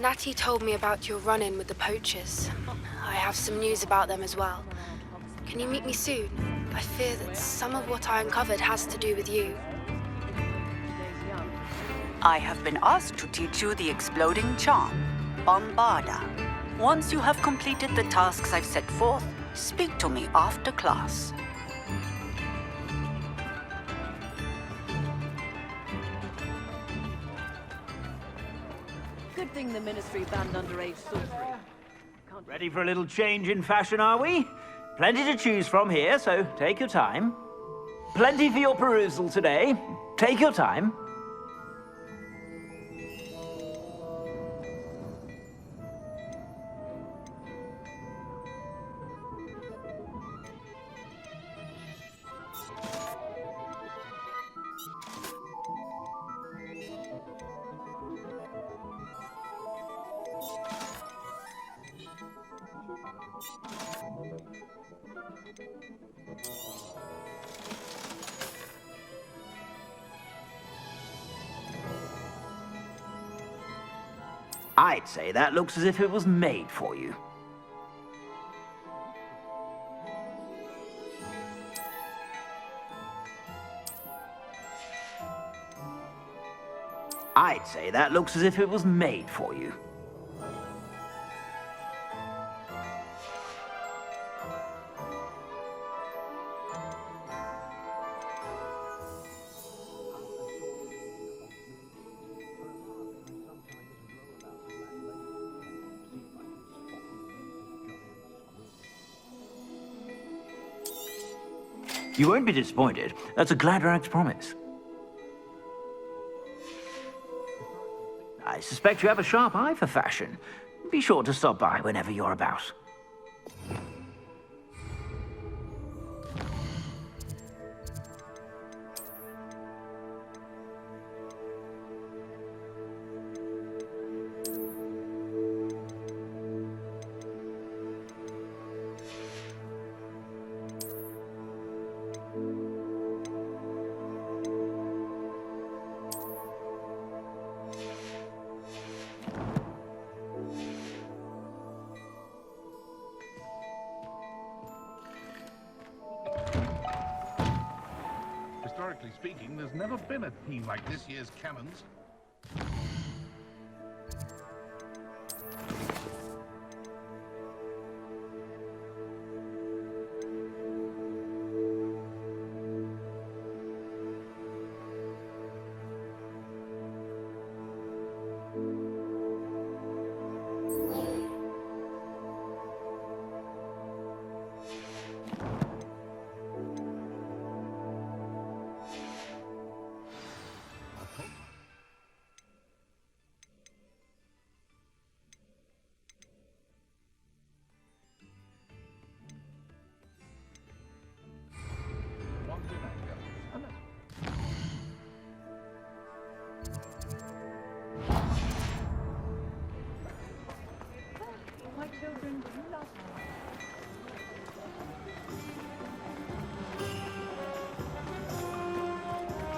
Natty told me about your run-in with the poachers. I have some news about them as well. Can you meet me soon? I fear that some of what I uncovered has to do with you. I have been asked to teach you the exploding charm, Bombarda. Once you have completed the tasks I've set forth, speak to me after class. Good thing the Ministry banned underage sorcery. Ready for a little change in fashion, are we? Plenty to choose from here, so take your time. Plenty for your perusal today. Take your time. I'd say that looks as if it was made for you. I'd say that looks as if it was made for you. You won't be disappointed. That's a Gladrag's promise. I suspect you have a sharp eye for fashion. Be sure to stop by whenever you're about. Historically speaking, there's never been a team like this year's Cannons.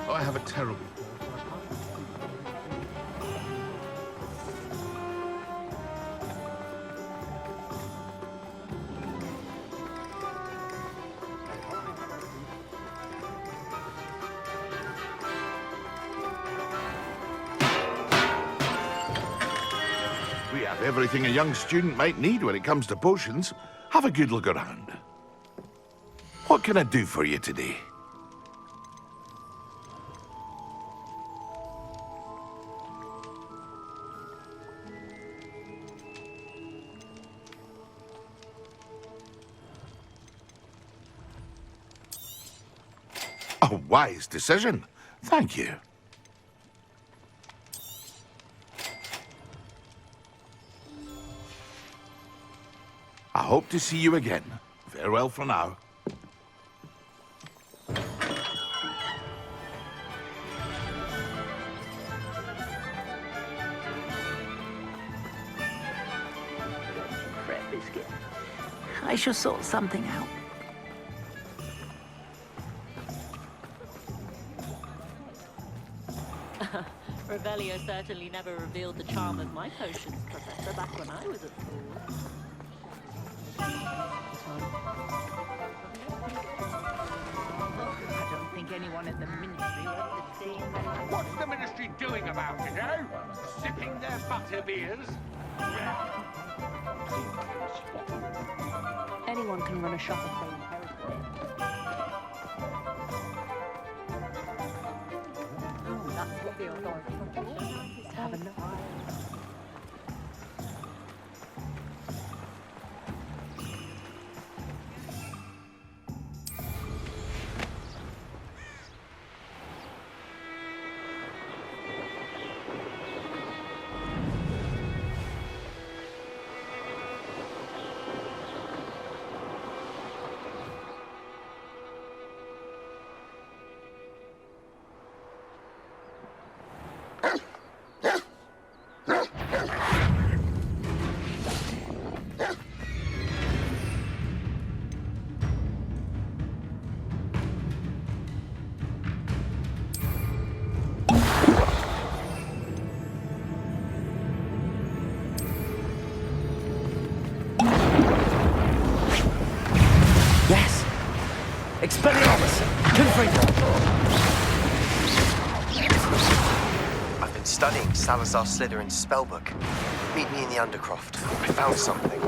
Oh, I have a terrible... We have everything a young student might need when it comes to potions. Have a good look around. What can I do for you today? A wise decision. Thank you. I hope to see you again. Farewell for now. Bread biscuit. I shall sort something out. Revelio certainly never revealed the charm of my potions, Professor, back when I was at school. I don't think anyone at the Ministry wants to stay in that. What's the Ministry doing about it, eh? Sipping their butter beers? Anyone can run a shop of fame heresy. That's what the authorities have enough. Expelliarmus! I've been studying Salazar Slytherin's spellbook. Meet me in the Undercroft. I found something.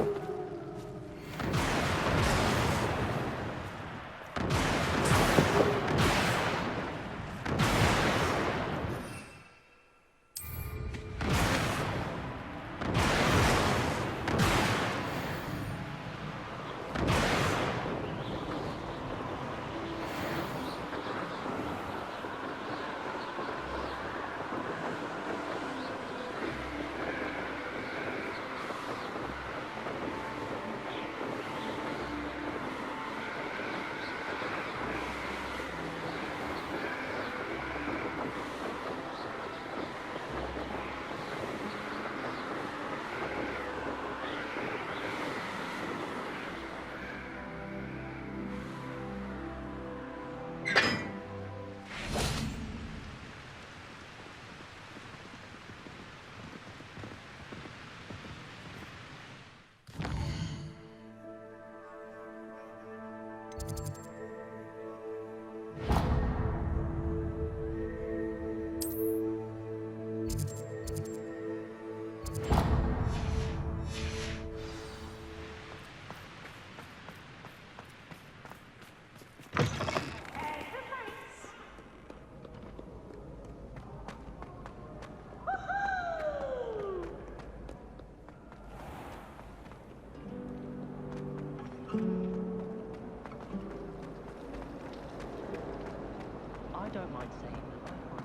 I don't mind saying that I find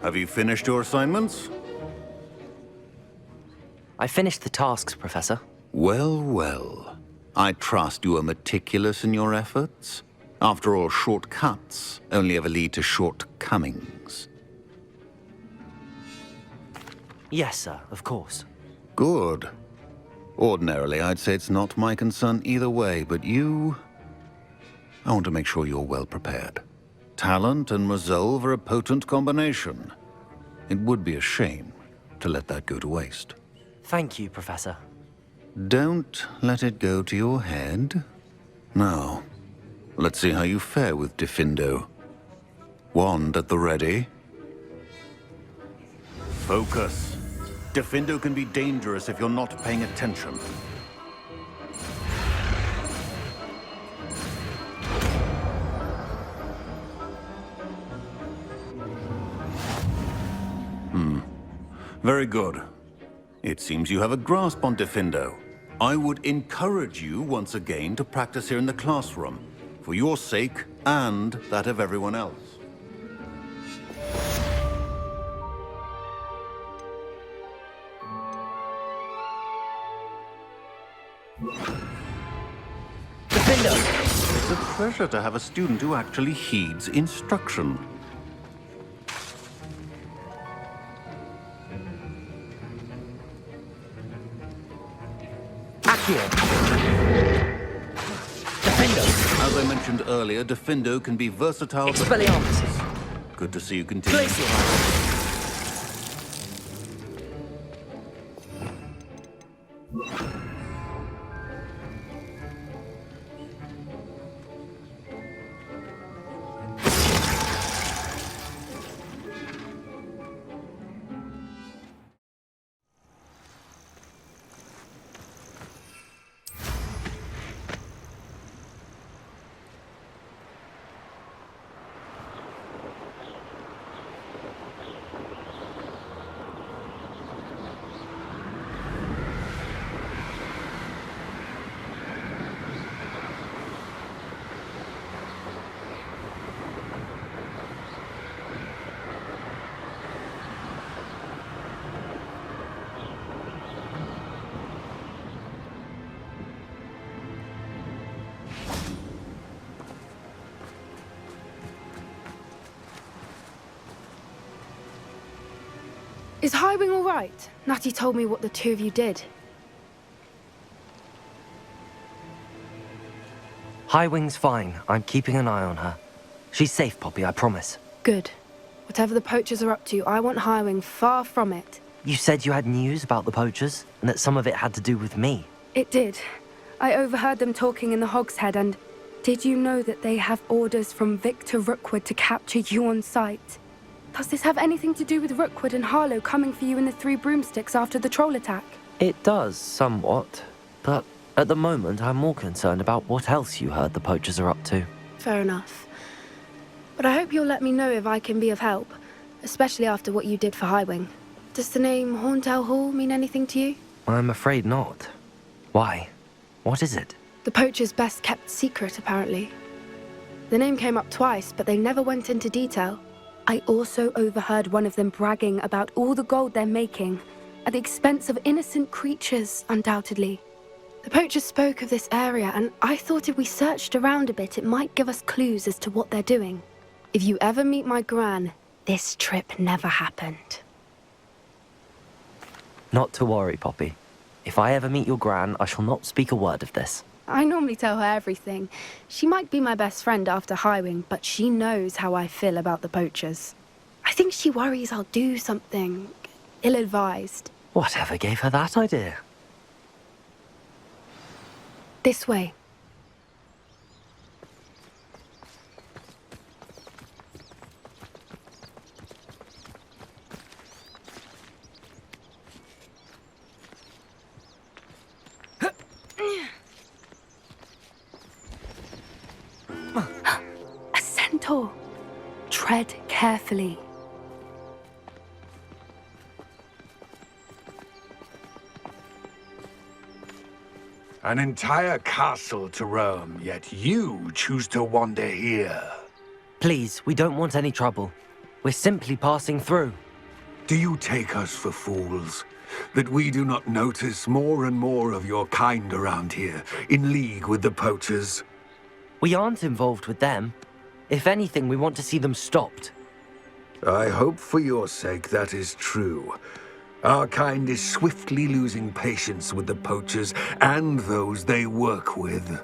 Have you finished your assignments? I finished the tasks, Professor. Well, well. I trust you are meticulous in your efforts. After all, shortcuts only ever lead to shortcomings. Yes, sir, of course. Good. Ordinarily, I'd say it's not my concern either way, but you... I want to make sure you're well prepared. Talent and resolve are a potent combination. It would be a shame to let that go to waste. Thank you, Professor. Don't let it go to your head. Now, let's see how you fare with Diffindo. Wand at the ready. Focus. Diffindo can be dangerous if you're not paying attention. Very good. It seems you have a grasp on Diffindo. I would encourage you once again to practice here in the classroom, for your sake and that of everyone else. It's a pleasure to have a student who actually heeds instruction. Defendo! As I mentioned earlier, Defendo can be versatile. Expelliarmus! Good to see you continue. Glacial! Is Highwing all right? Natty told me what the two of you did. Highwing's fine. I'm keeping an eye on her. She's safe, Poppy, I promise. Good. Whatever the poachers are up to, I want Highwing far from it. You said you had news about the poachers, and that some of it had to do with me. It did. I overheard them talking in the Hogshead, and did you know that they have orders from Victor Rookwood to capture you on sight? Does this have anything to do with Rookwood and Harlow coming for you in the Three Broomsticks after the troll attack? It does, somewhat. But at the moment, I'm more concerned about what else you heard the poachers are up to. Fair enough. But I hope you'll let me know if I can be of help, especially after what you did for Highwing. Does the name Horntail Hall mean anything to you? I'm afraid not. Why? What is it? The poachers' best kept secret, apparently. The name came up twice, but they never went into detail. I also overheard one of them bragging about all the gold they're making, at the expense of innocent creatures, undoubtedly. The poachers spoke of this area, and I thought if we searched around a bit, it might give us clues as to what they're doing. If you ever meet my gran, this trip never happened. Not to worry, Poppy. If I ever meet your gran, I shall not speak a word of this. I normally tell her everything. She might be my best friend after Highwing, but she knows how I feel about the poachers. I think she worries I'll do something ill-advised. Whatever gave her that idea? This way. A centaur. Tread carefully. An entire castle to roam, yet you choose to wander here. Please, we don't want any trouble. We're simply passing through. Do you take us for fools? That we do not notice more and more of your kind around here, in league with the poachers? We aren't involved with them. If anything, we want to see them stopped. I hope for your sake that is true. Our kind is swiftly losing patience with the poachers and those they work with.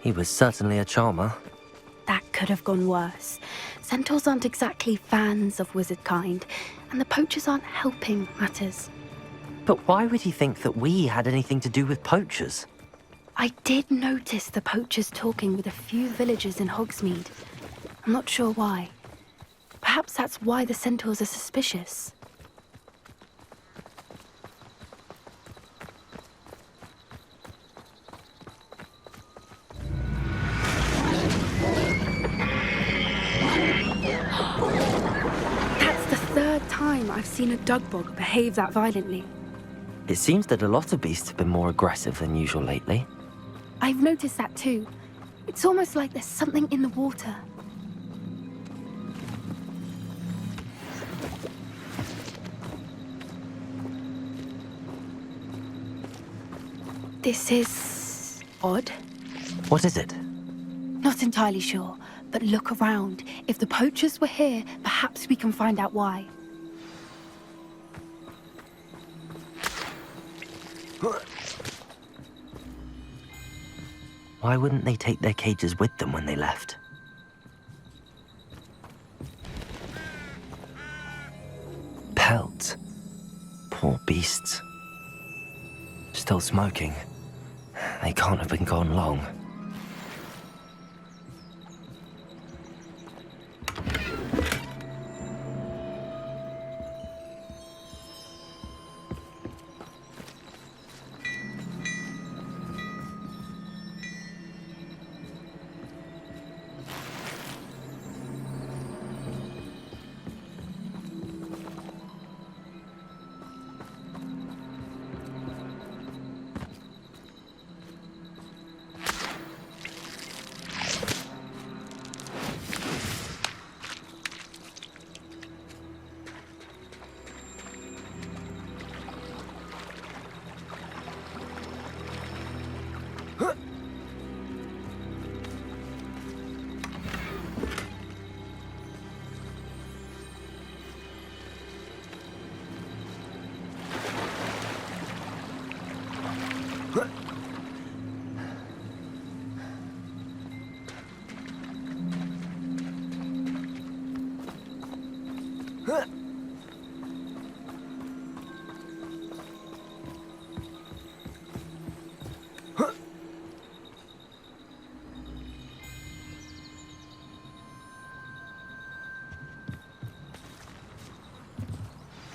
He was certainly a charmer. That could have gone worse. Centaurs aren't exactly fans of wizard kind, and the poachers aren't helping matters. But why would he think that we had anything to do with poachers? I did notice the poachers talking with a few villagers in Hogsmeade. I'm not sure why. Perhaps that's why the centaurs are suspicious. I've seen a dugbog behave that violently. It seems that a lot of beasts have been more aggressive than usual lately. I've noticed that too. It's almost like there's something in the water. This is odd. What is it? Not entirely sure, but look around. If the poachers were here, perhaps we can find out why. Why wouldn't they take their cages with them when they left? Pelts. Poor beasts. Still smoking. They can't have been gone long.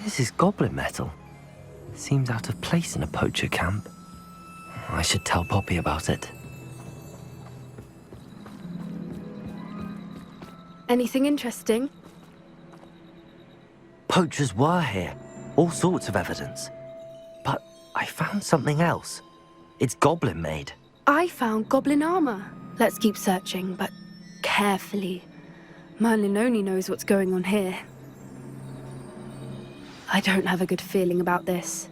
This is goblin metal. Seems out of place in a poacher camp. I should tell Poppy about it. Anything interesting? Poachers were here. All sorts of evidence. But I found something else. It's goblin made. I found goblin armor. Let's keep searching, but carefully. Merlin only knows what's going on here. I don't have a good feeling about this.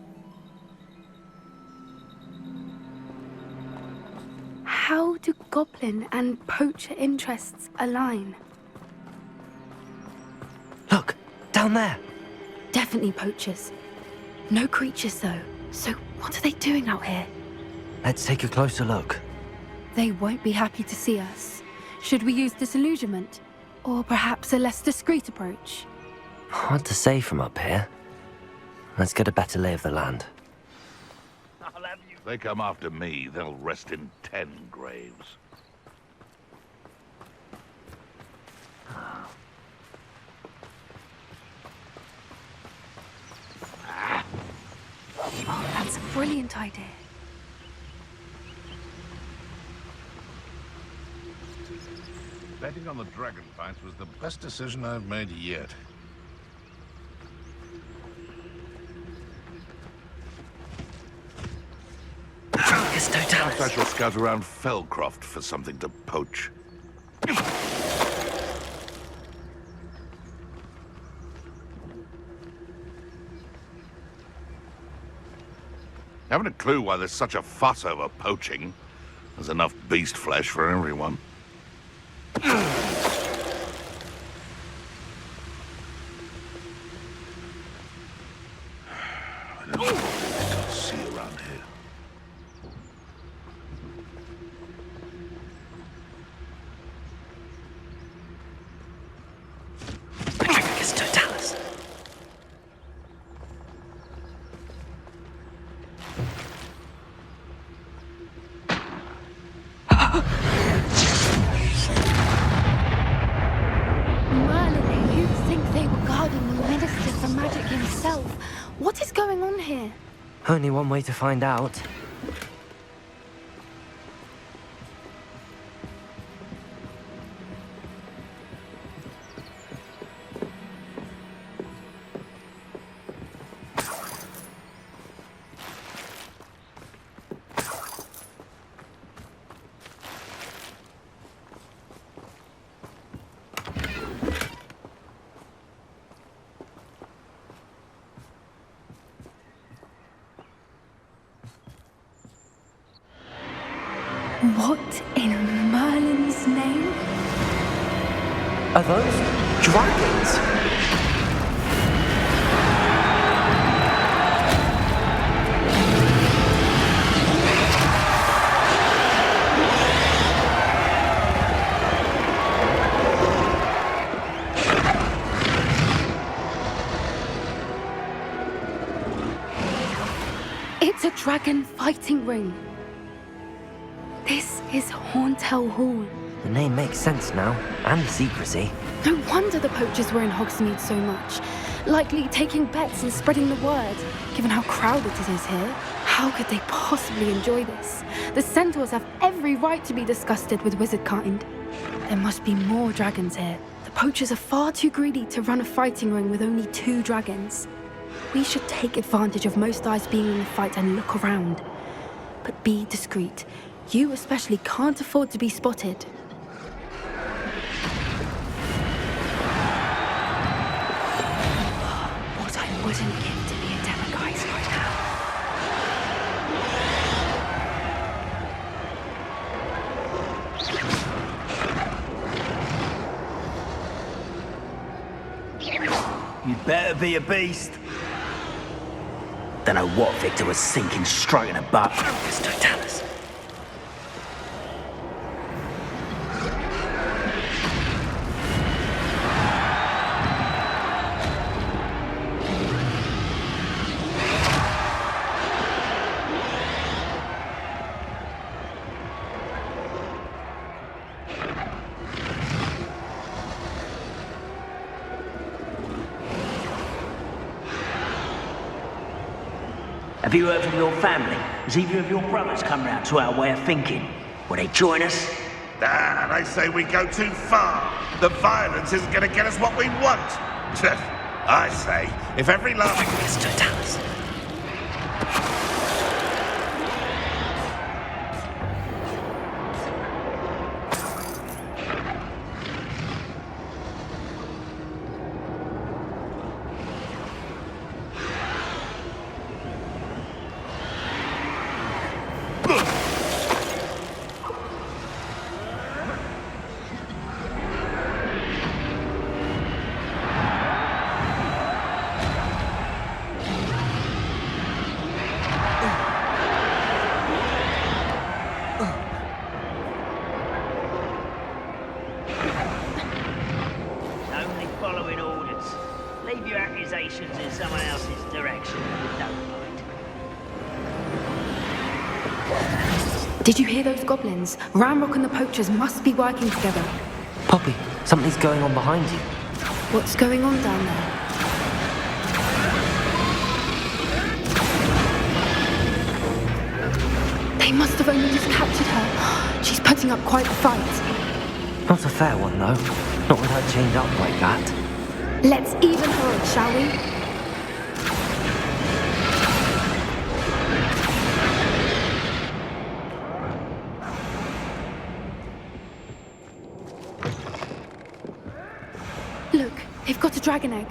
How do goblin and poacher interests align? Look, down there. Definitely poachers. No creatures, though. So what are they doing out here? Let's take a closer look. They won't be happy to see us. Should we use disillusionment? Or perhaps a less discreet approach? Hard to say from up here. Let's get a better lay of the land. If they come after me, they'll rest in 10 graves. Oh, that's a brilliant idea. Betting on the dragon fights was the best decision I've made yet. Perhaps I shall scout around Felcroft for something to poach. Haven't a clue why there's such a fuss over poaching. There's enough beast flesh for everyone. I don't know what I see around here. Only one way to find out. What in Merlin's name? Are those dragons? It's a dragon fighting ring. This is Hauntel Hall. The name makes sense now, and the secrecy. No wonder the poachers were in Hogsmeade so much. Likely taking bets and spreading the word, given how crowded it is here. How could they possibly enjoy this? The centaurs have every right to be disgusted with wizardkind. There must be more dragons here. The poachers are far too greedy to run a fighting ring with only 2 dragons. We should take advantage of most eyes being in the fight and look around. But be discreet. You especially can't afford to be spotted. What I wouldn't give to be a demiguise right now. You'd better be a beast. Don't know what Victor was sinking straight in the butt. Just don't tell us. Have you heard from your family? Has either of your brothers come round to our way of thinking? Will they join us? They say we go too far. The violence isn't going to get us what we want. I say, if every last... Just don't tell us. Only following orders. Leave your accusations in someone else's direction if you don't mind. Did you hear those goblins? Ranrok and the poachers must be working together. Poppy, something's going on behind you. What's going on down there? They must have only just captured her. She's putting up quite a fight. Not a fair one, though. Not with her chained up like that. Let's even her up, shall we? Look, they've got a dragon egg.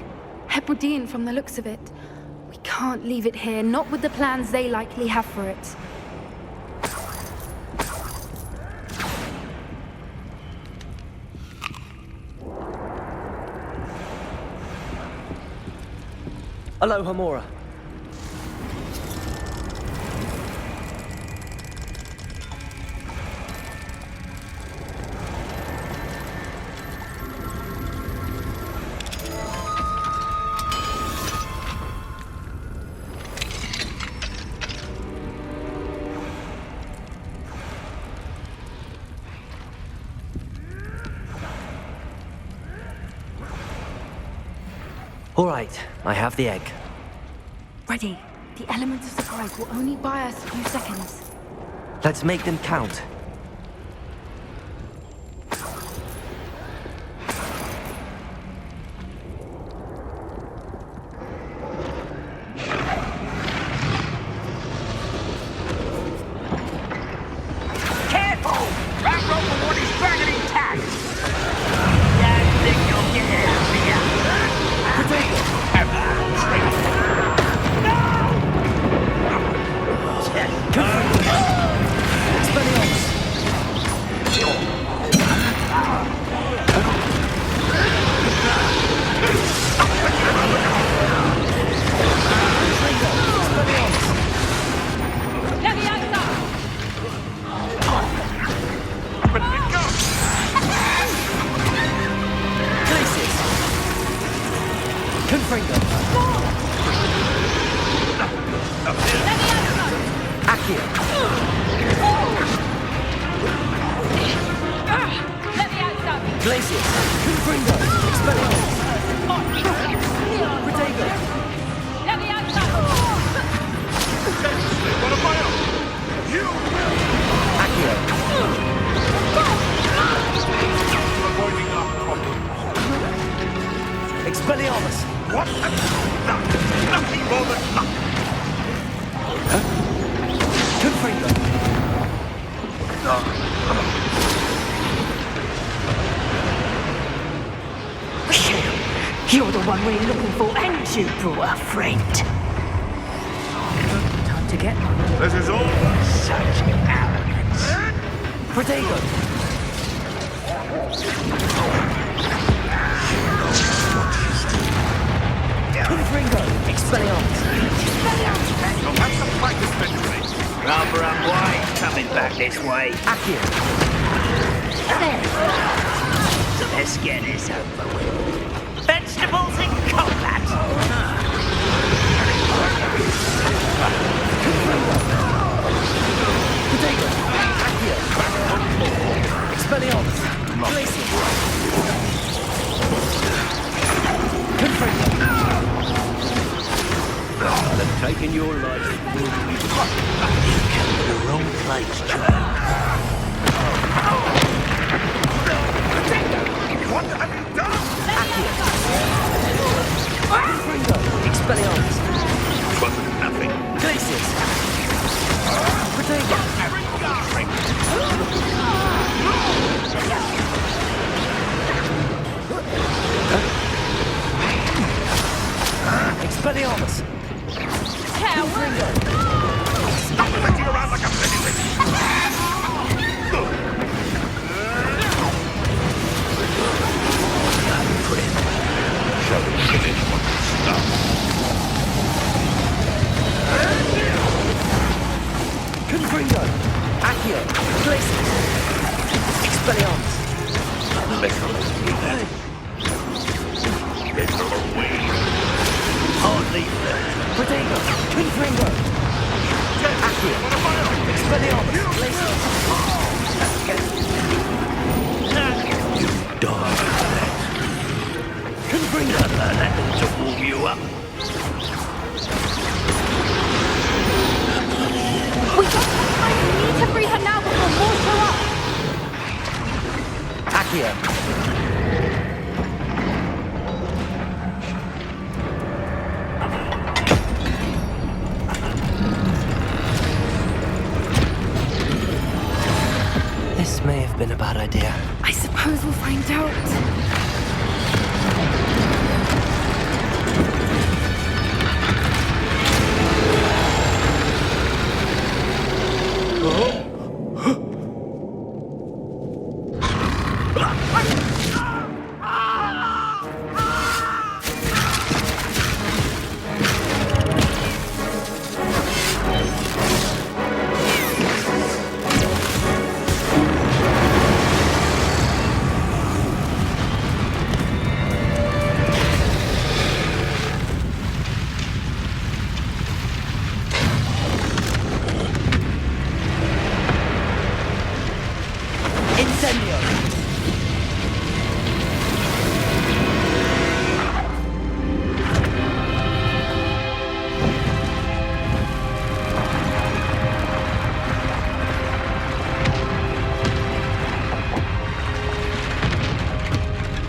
Hebridean from the looks of it. We can't leave it here, not with the plans they likely have for it. Aloha, Mora. All right, I have the egg. Ready. The element of surprise will only buy us a few seconds. Let's make them count. Careful! Ranrok will want his dragon intact! Don't think you'll get it out of here! Expelliarmus! Glacius! Confringo! Expelliarmus! Protego! Accio! Avoiding our problems. Expelliarmus! What? Nothing more than luck. Confringo! You're the one we're looking for, and you brought a friend. Time to get This is all such arrogance. Protego! Confringo! Expelliarmus! You'll have some practice eventually. Rather unwise coming back this way. Accio! Let's get this over with. Vegetables in combat! Protego! Accio! Expelliarmus! Glacius! Confringo! They've taken your life. You came to the wrong place, Joe. What have you done? Accio! Confringo! Expelliarmus! Wasn't nothing. Glacius! Protego! Expelliarmus! Confringo! Stop sitting around like a pennywitch. Shall we finish what we started? Confringo! Accio! Glacius! Expelliarmus! Little away. Hardly left. Protego! Confringo! Accio! Expelliarmus! Glacius! You died for that. Confringo! That ought to warm you up. We don't have time. We need to free her now before more show up. Accio! This may have been a bad idea. I suppose we'll find out.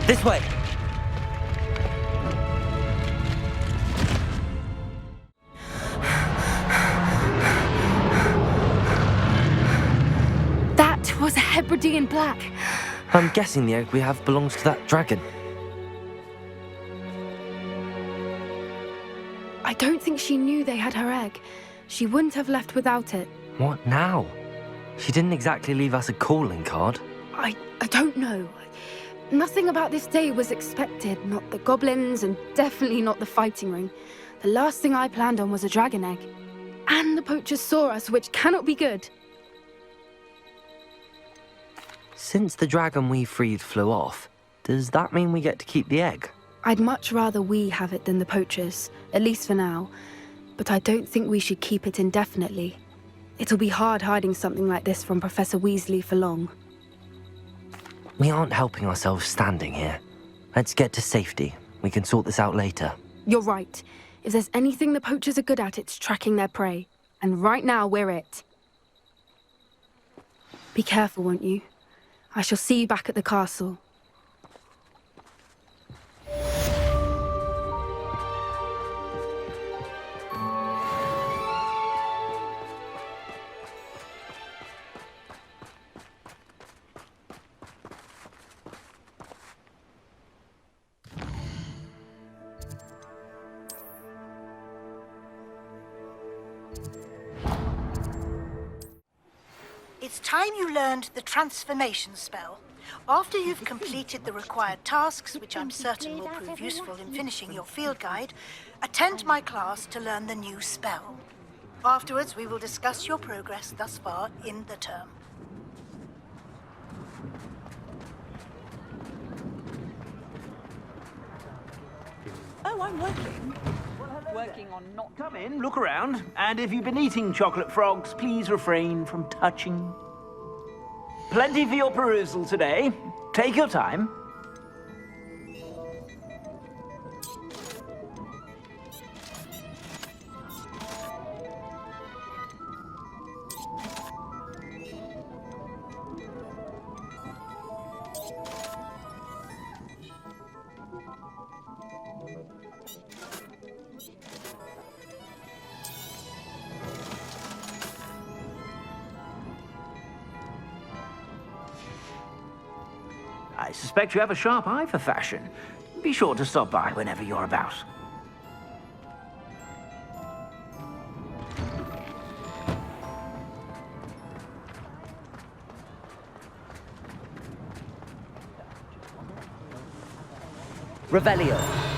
This way! That was a Hebridean black. I'm guessing the egg we have belongs to that dragon. I don't think she knew they had her egg. She wouldn't have left without it. What now? She didn't exactly leave us a calling card. I don't know. Nothing about this day was expected. Not the goblins, and definitely not the fighting ring. The last thing I planned on was a dragon egg. And the poachers saw us, which cannot be good. Since the dragon we freed flew off, does that mean we get to keep the egg? I'd much rather we have it than the poachers, at least for now. But I don't think we should keep it indefinitely. It'll be hard hiding something like this from Professor Weasley for long. We aren't helping ourselves standing here. Let's get to safety. We can sort this out later. You're right. If there's anything the poachers are good at, it's tracking their prey. And right now, we're it. Be careful, won't you? I shall see you back at the castle. It's time you learned the transformation spell. After you've completed the required tasks, which I'm certain will prove useful in finishing your field guide, attend my class to learn the new spell. Afterwards, we will discuss your progress thus far in the term. Oh, I'm working. Working on not... Come in, look around, and if you've been eating chocolate frogs, please refrain from touching. Plenty for your perusal today. Take your time. I suspect you have a sharp eye for fashion. Be sure to stop by whenever you're about. Revelio.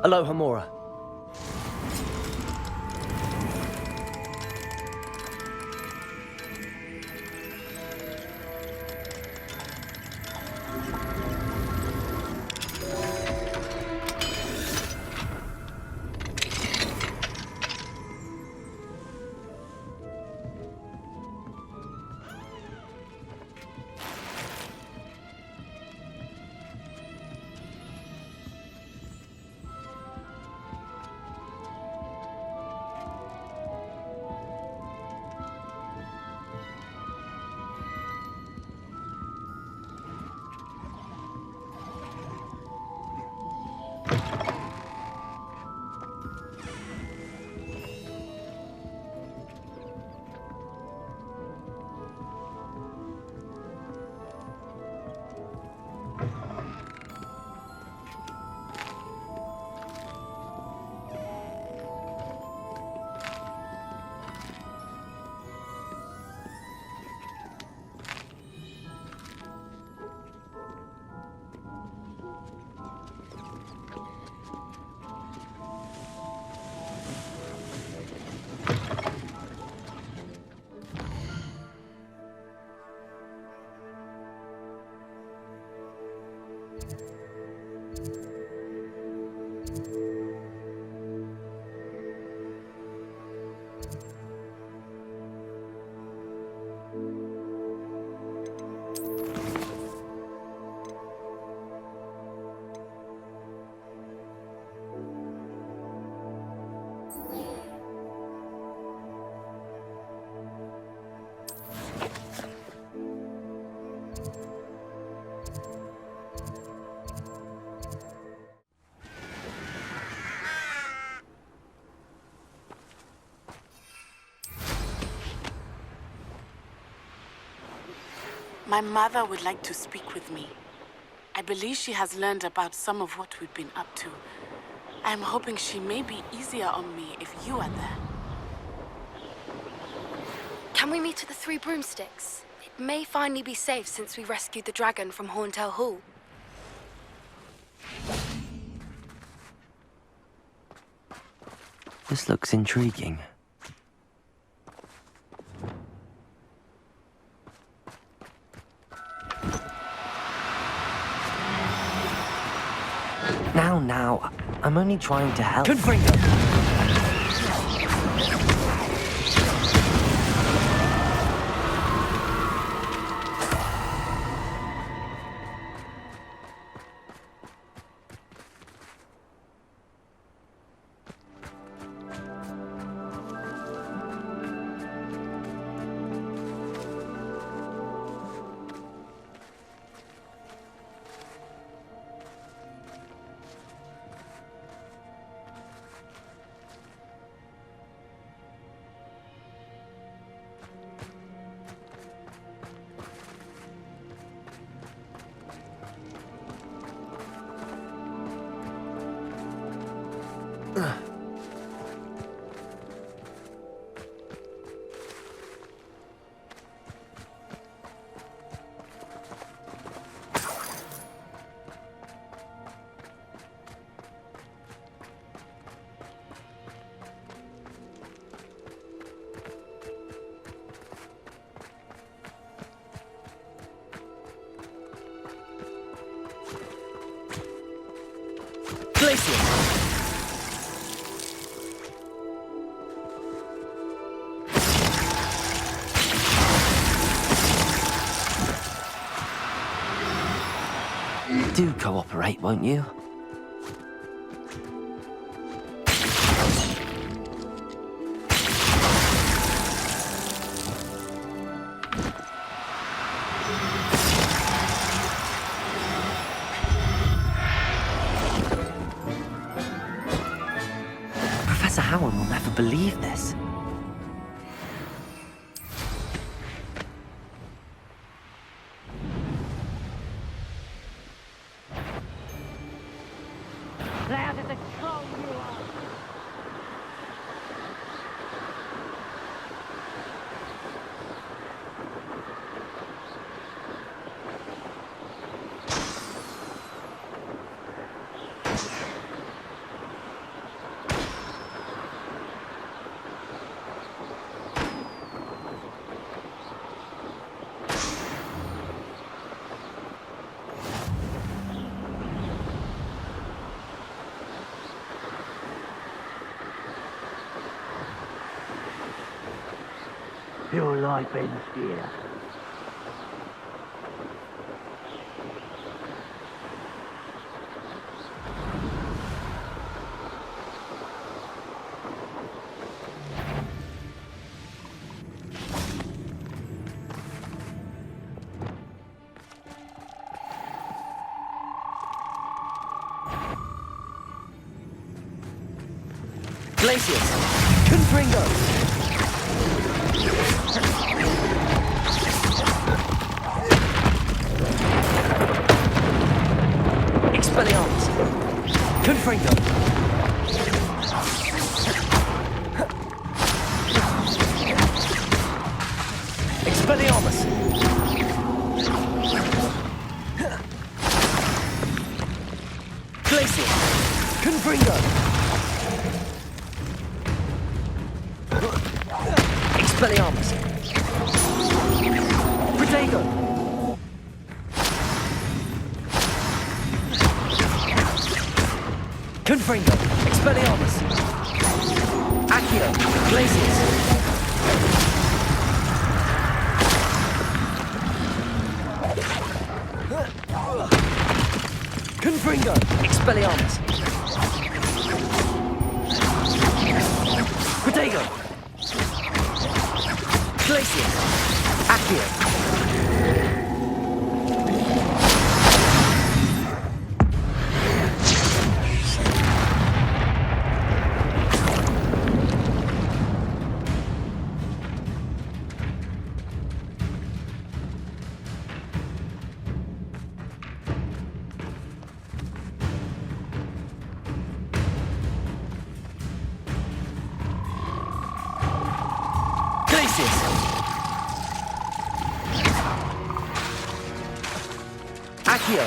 Aloha Mora. My mother would like to speak with me. I believe she has learned about some of what we've been up to. I'm hoping she may be easier on me if you are there. Can we meet at the Three Broomsticks? It may finally be safe since we rescued the dragon from Horntail Hall. This looks intriguing. Now, I'm only trying to help. Confringo! Do cooperate, won't you? Professor Howard will never believe this. Your life ends here. Glacius! Confringo! Expelliarmus! Confringo! Expelliarmus! Glacius! Confringo! Expelliarmus! Protego! Confringo! Expelliarmus! Accio! Glacius! Confringo! Expelliarmus! Protego! Glacius! Accio! Glacius. Accio.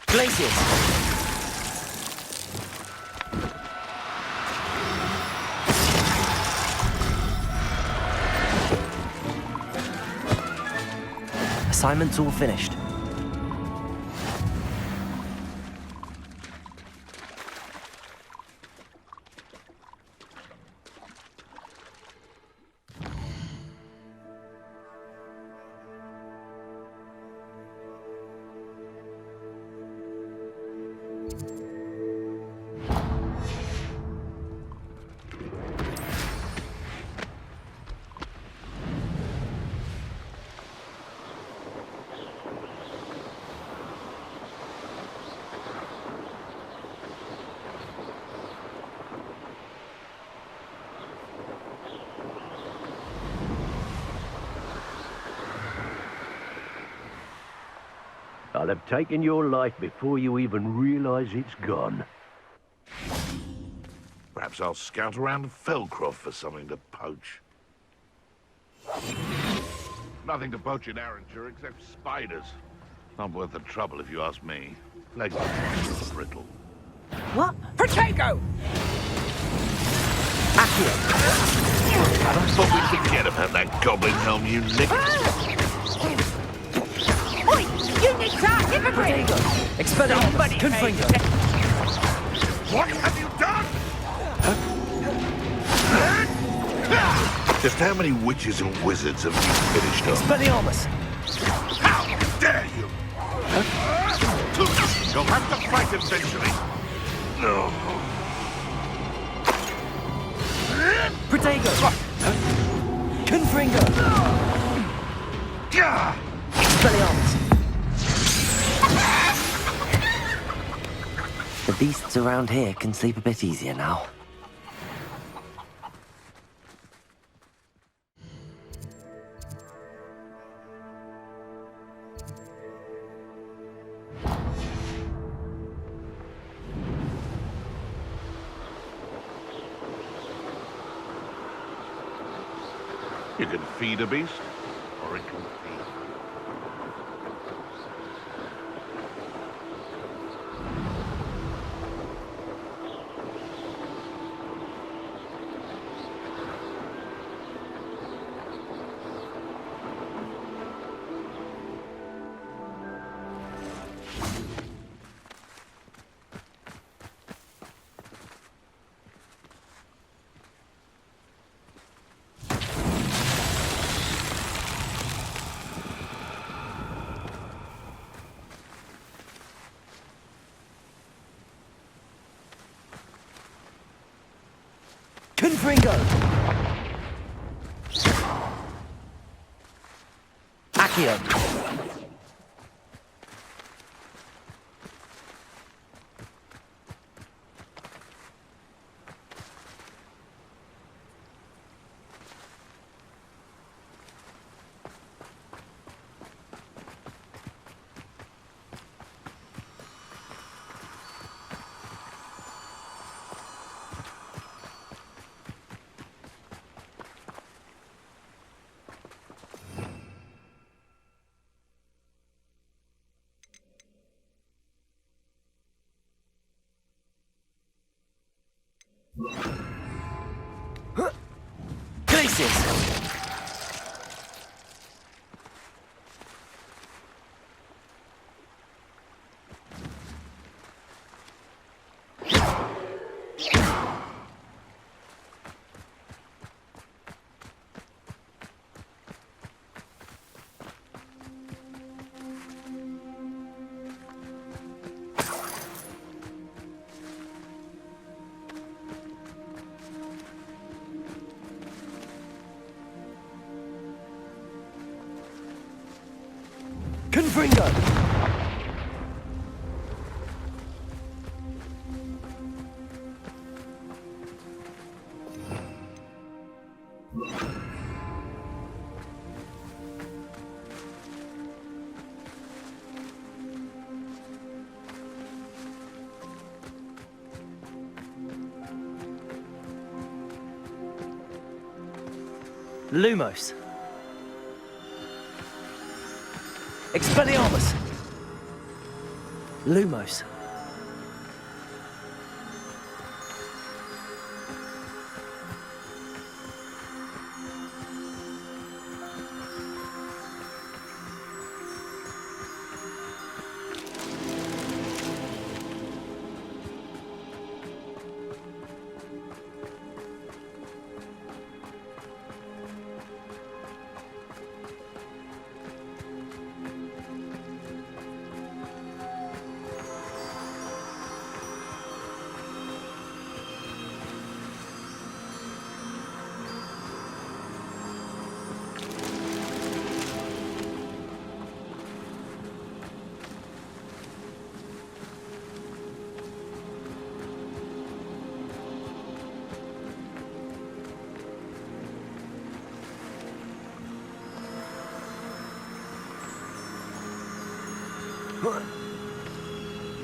Glacius. Assignment's all finished. I'll have taken your life before you even realize it's gone. Perhaps I'll scout around Felcroft for something to poach. Nothing to poach in Arrancher except spiders. Not worth the trouble if you ask me. Legs are brittle. What? Protego! Accio. I thought we'd forget about that goblin helm you nicked. Oi! You nicked that! Hypocrite! Expelliarmus! Confringo! What have you done? Just how many witches and wizards have you finished off? Expelliarmus! How dare you! You'll have to fight eventually. No. Protego! Confringo! Expelliarmus! The beasts around here can sleep a bit easier now. You can feed a beast, or it can feed. Confringo! Accio! Glacius! Confringo! Lumos. Expelliarmus. Lumos.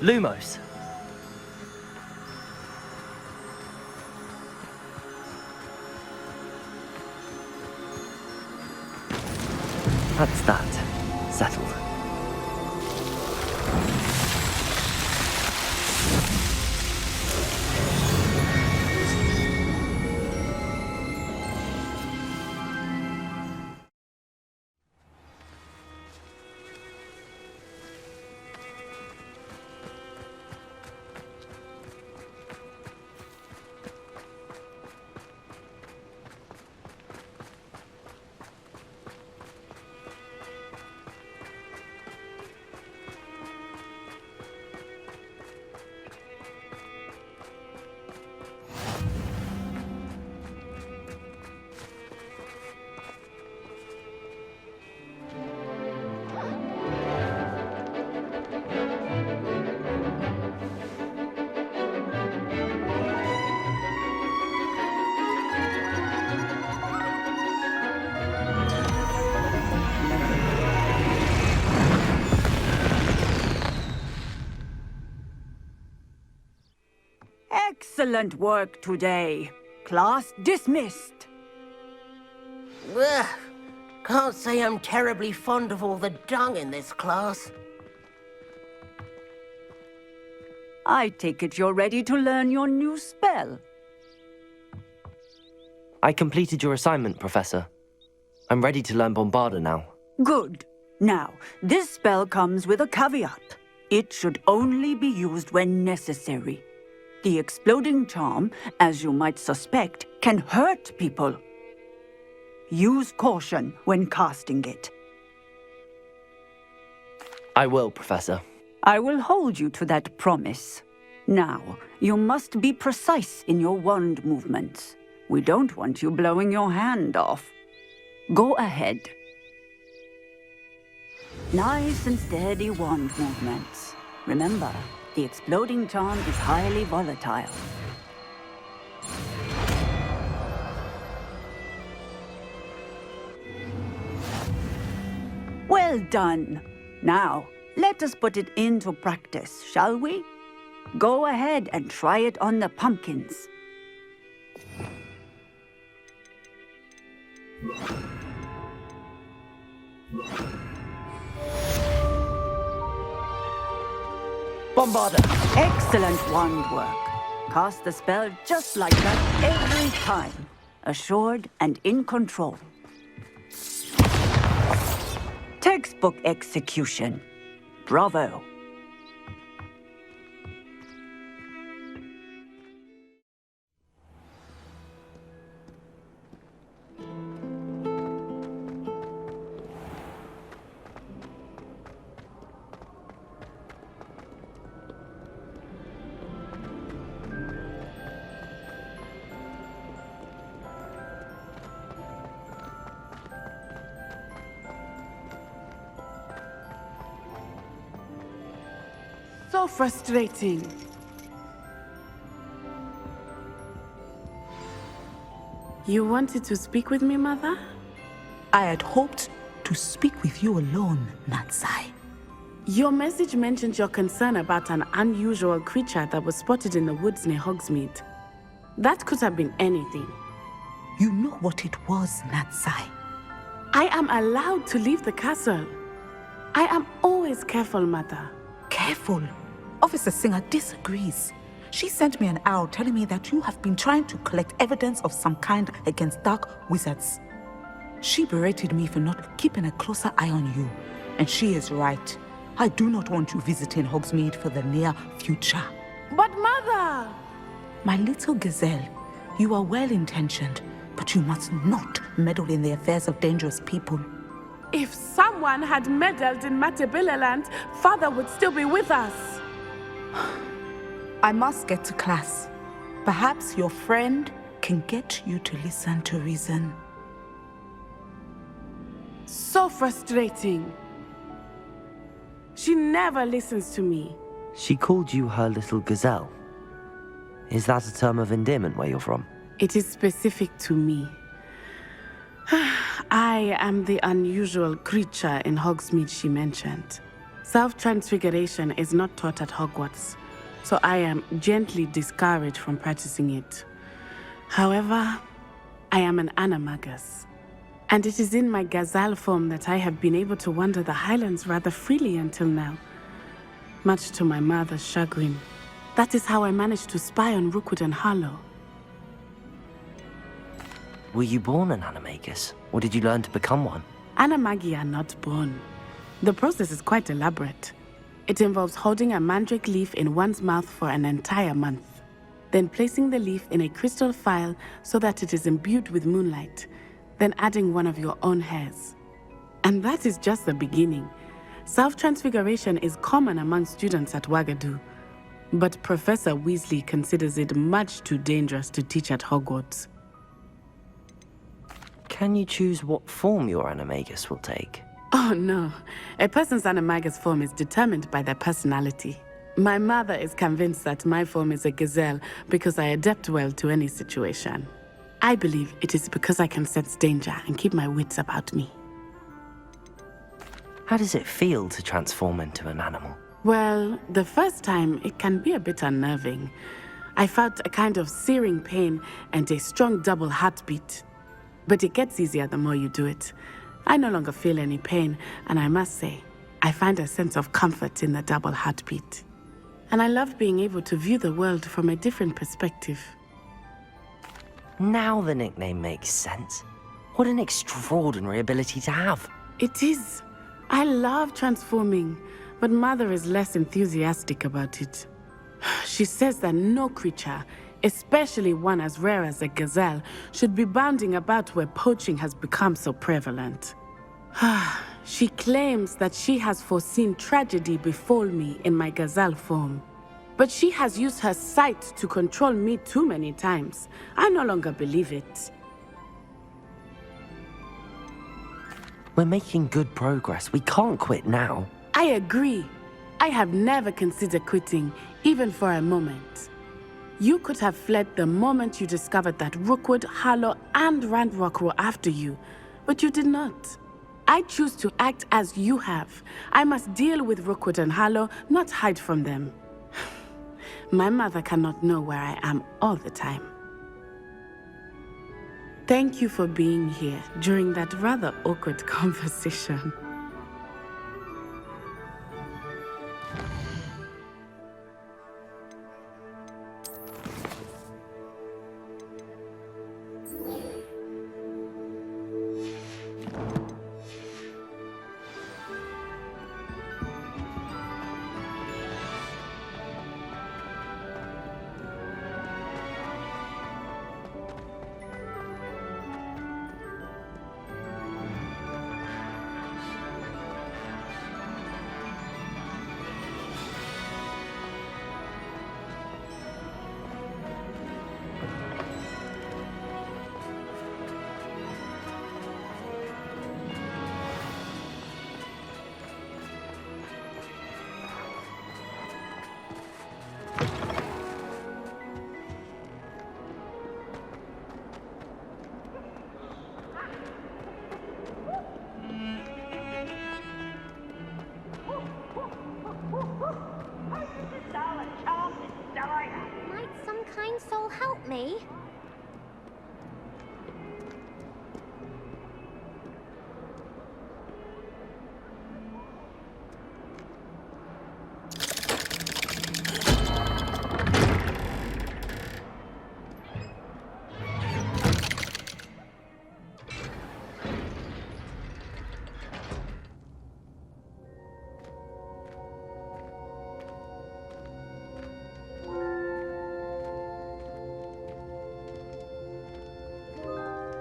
Lumos. That's that. Settled. Excellent work today. Class dismissed. Ugh. Can't say I'm terribly fond of all the dung in this class. I take it you're ready to learn your new spell. I completed your assignment, Professor. I'm ready to learn Bombarda now. Good. Now, this spell comes with a caveat. It should only be used when necessary. The exploding charm, as you might suspect, can hurt people. Use caution when casting it. I will, Professor. I will hold you to that promise. Now, you must be precise in your wand movements. We don't want you blowing your hand off. Go ahead. Nice and steady wand movements. Remember, the exploding charm is highly volatile. Well done. Now, let us put it into practice, shall we? Go ahead and try it on the pumpkins. Bombarda! Excellent wand work. Cast the spell just like that every time. Assured and in control. Textbook execution. Bravo. So frustrating. You wanted to speak with me, Mother? I had hoped to speak with you alone, Natsai. Your message mentioned your concern about an unusual creature that was spotted in the woods near Hogsmeade. That could have been anything. You know what it was, Natsai. I am allowed to leave the castle. I am always careful, Mother. Careful. Officer Singer disagrees. She sent me an owl telling me that you have been trying to collect evidence of some kind against dark wizards. She berated me for not keeping a closer eye on you, and she is right. I do not want you visiting Hogsmeade for the near future. But Mother! My little gazelle, you are well-intentioned, but you must not meddle in the affairs of dangerous people. If someone had meddled in Matabeleland, Father would still be with us. I must get to class. Perhaps your friend can get you to listen to reason. So frustrating. She never listens to me. She called you her little gazelle. Is that a term of endearment where you're from? It is specific to me. I am the unusual creature in Hogsmeade she mentioned. Self-transfiguration is not taught at Hogwarts, so I am gently discouraged from practicing it. However, I am an animagus, and it is in my gazelle form that I have been able to wander the Highlands rather freely until now, much to my mother's chagrin. That is how I managed to spy on Rookwood and Harlow. Were you born an animagus, or did you learn to become one? Animagi are not born. The process is quite elaborate. It involves holding a mandrake leaf in one's mouth for an entire month, then placing the leaf in a crystal phial so that it is imbued with moonlight, then adding one of your own hairs. And that is just the beginning. Self-transfiguration is common among students at Wagadu, but Professor Weasley considers it much too dangerous to teach at Hogwarts. Can you choose what form your animagus will take? Oh no, a person's animagus form is determined by their personality. My mother is convinced that my form is a gazelle because I adapt well to any situation. I believe it is because I can sense danger and keep my wits about me. How does it feel to transform into an animal? Well, the first time it can be a bit unnerving. I felt a kind of searing pain and a strong double heartbeat. But it gets easier the more you do it. I no longer feel any pain, and I must say, I find a sense of comfort in the double heartbeat. And I love being able to view the world from a different perspective. Now the nickname makes sense. What an extraordinary ability to have. It is. I love transforming, but Mother is less enthusiastic about it. She says that no creature, especially one as rare as a gazelle, should be bounding about where poaching has become so prevalent. She claims that she has foreseen tragedy befall me in my gazelle form. But she has used her sight to control me too many times. I no longer believe it. We're making good progress. We can't quit now. I agree. I have never considered quitting, even for a moment. You could have fled the moment you discovered that Rookwood, Harlow, and Ranrok were after you, but you did not. I choose to act as you have. I must deal with Rookwood and Harlow, not hide from them. My mother cannot know where I am all the time. Thank you for being here during that rather awkward conversation. Might some kind soul help me?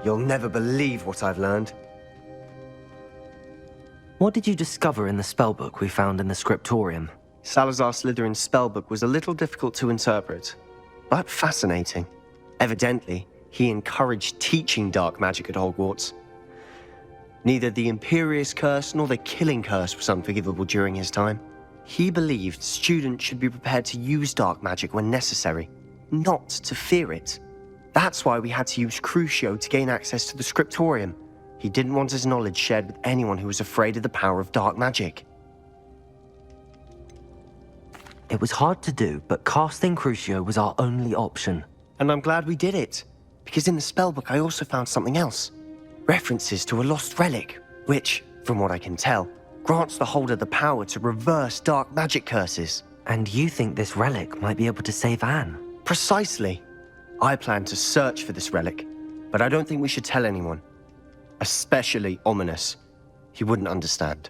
You'll never believe what I've learned. What did you discover in the spellbook we found in the scriptorium? Salazar Slytherin's spellbook was a little difficult to interpret, but fascinating. Evidently, he encouraged teaching dark magic at Hogwarts. Neither the Imperious Curse nor the Killing Curse was unforgivable during his time. He believed students should be prepared to use dark magic when necessary, not to fear it. That's why we had to use Crucio to gain access to the scriptorium. He didn't want his knowledge shared with anyone who was afraid of the power of dark magic. It was hard to do, but casting Crucio was our only option. And I'm glad we did it, because in the spellbook I also found something else. References to a lost relic, which, from what I can tell, grants the holder the power to reverse dark magic curses. And you think this relic might be able to save Anne? Precisely. I plan to search for this relic, but I don't think we should tell anyone. Especially Ominous. He wouldn't understand.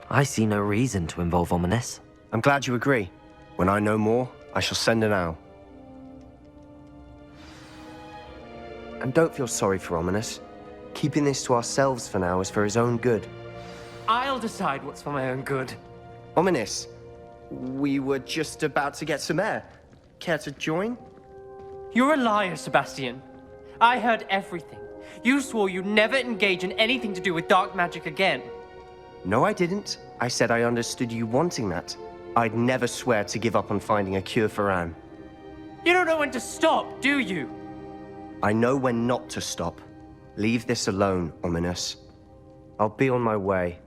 I see no reason to involve Ominous. I'm glad you agree. When I know more, I shall send an owl. And don't feel sorry for Ominous. Keeping this to ourselves for now is for his own good. I'll decide what's for my own good. Ominous, we were just about to get some air. Care to join? You're a liar, Sebastian. I heard everything. You swore you'd never engage in anything to do with dark magic again. No, I didn't. I said I understood you wanting that. I'd never swear to give up on finding a cure for Anne. You don't know when to stop, do you? I know when not to stop. Leave this alone, Ominous. I'll be on my way.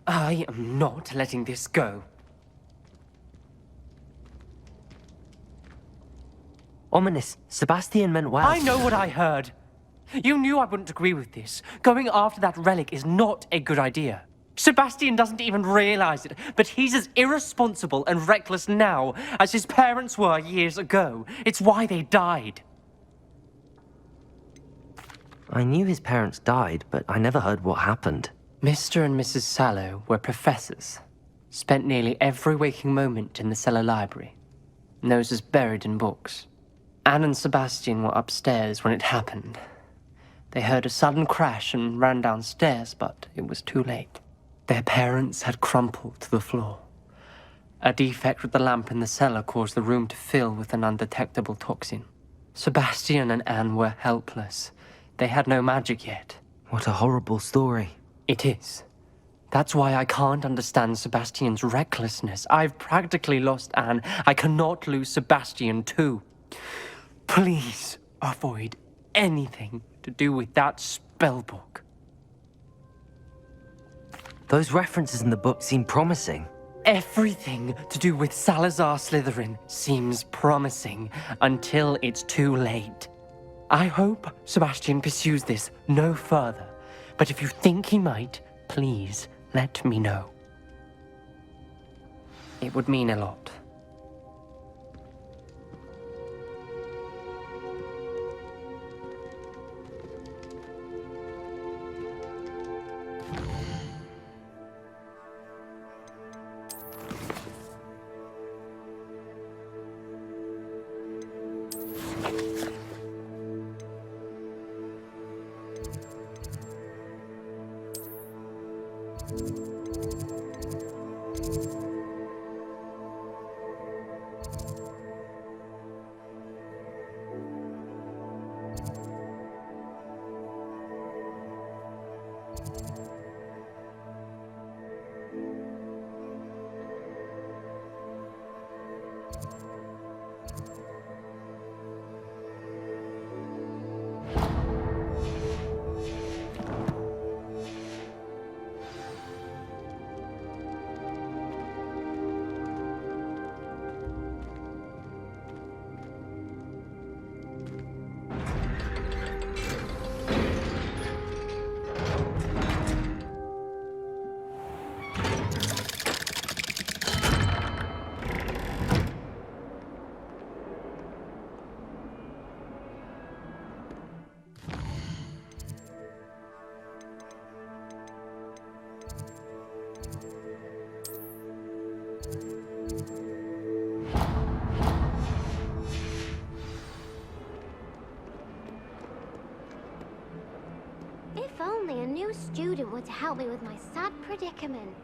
I am not letting this go. Ominous, Sebastian meant well. I know what I heard. You knew I wouldn't agree with this. Going after that relic is not a good idea. Sebastian doesn't even realize it, but he's as irresponsible and reckless now as his parents were years ago. It's why they died. I knew his parents died, but I never heard what happened. Mr. and Mrs. Sallow were professors. Spent nearly every waking moment in the cellar library. Noses buried in books. Anne and Sebastian were upstairs when it happened. They heard a sudden crash and ran downstairs, but it was too late. Their parents had crumpled to the floor. A defect with the lamp in the cellar caused the room to fill with an undetectable toxin. Sebastian and Anne were helpless. They had no magic yet. What a horrible story. It is. That's why I can't understand Sebastian's recklessness. I've practically lost Anne. I cannot lose Sebastian too. Please avoid anything to do with that spellbook. Those references in the book seem promising. Everything to do with Salazar Slytherin seems promising until it's too late. I hope Sebastian pursues this no further, but if you think he might, please let me know. It would mean a lot. only a new student would help me with my sad predicament.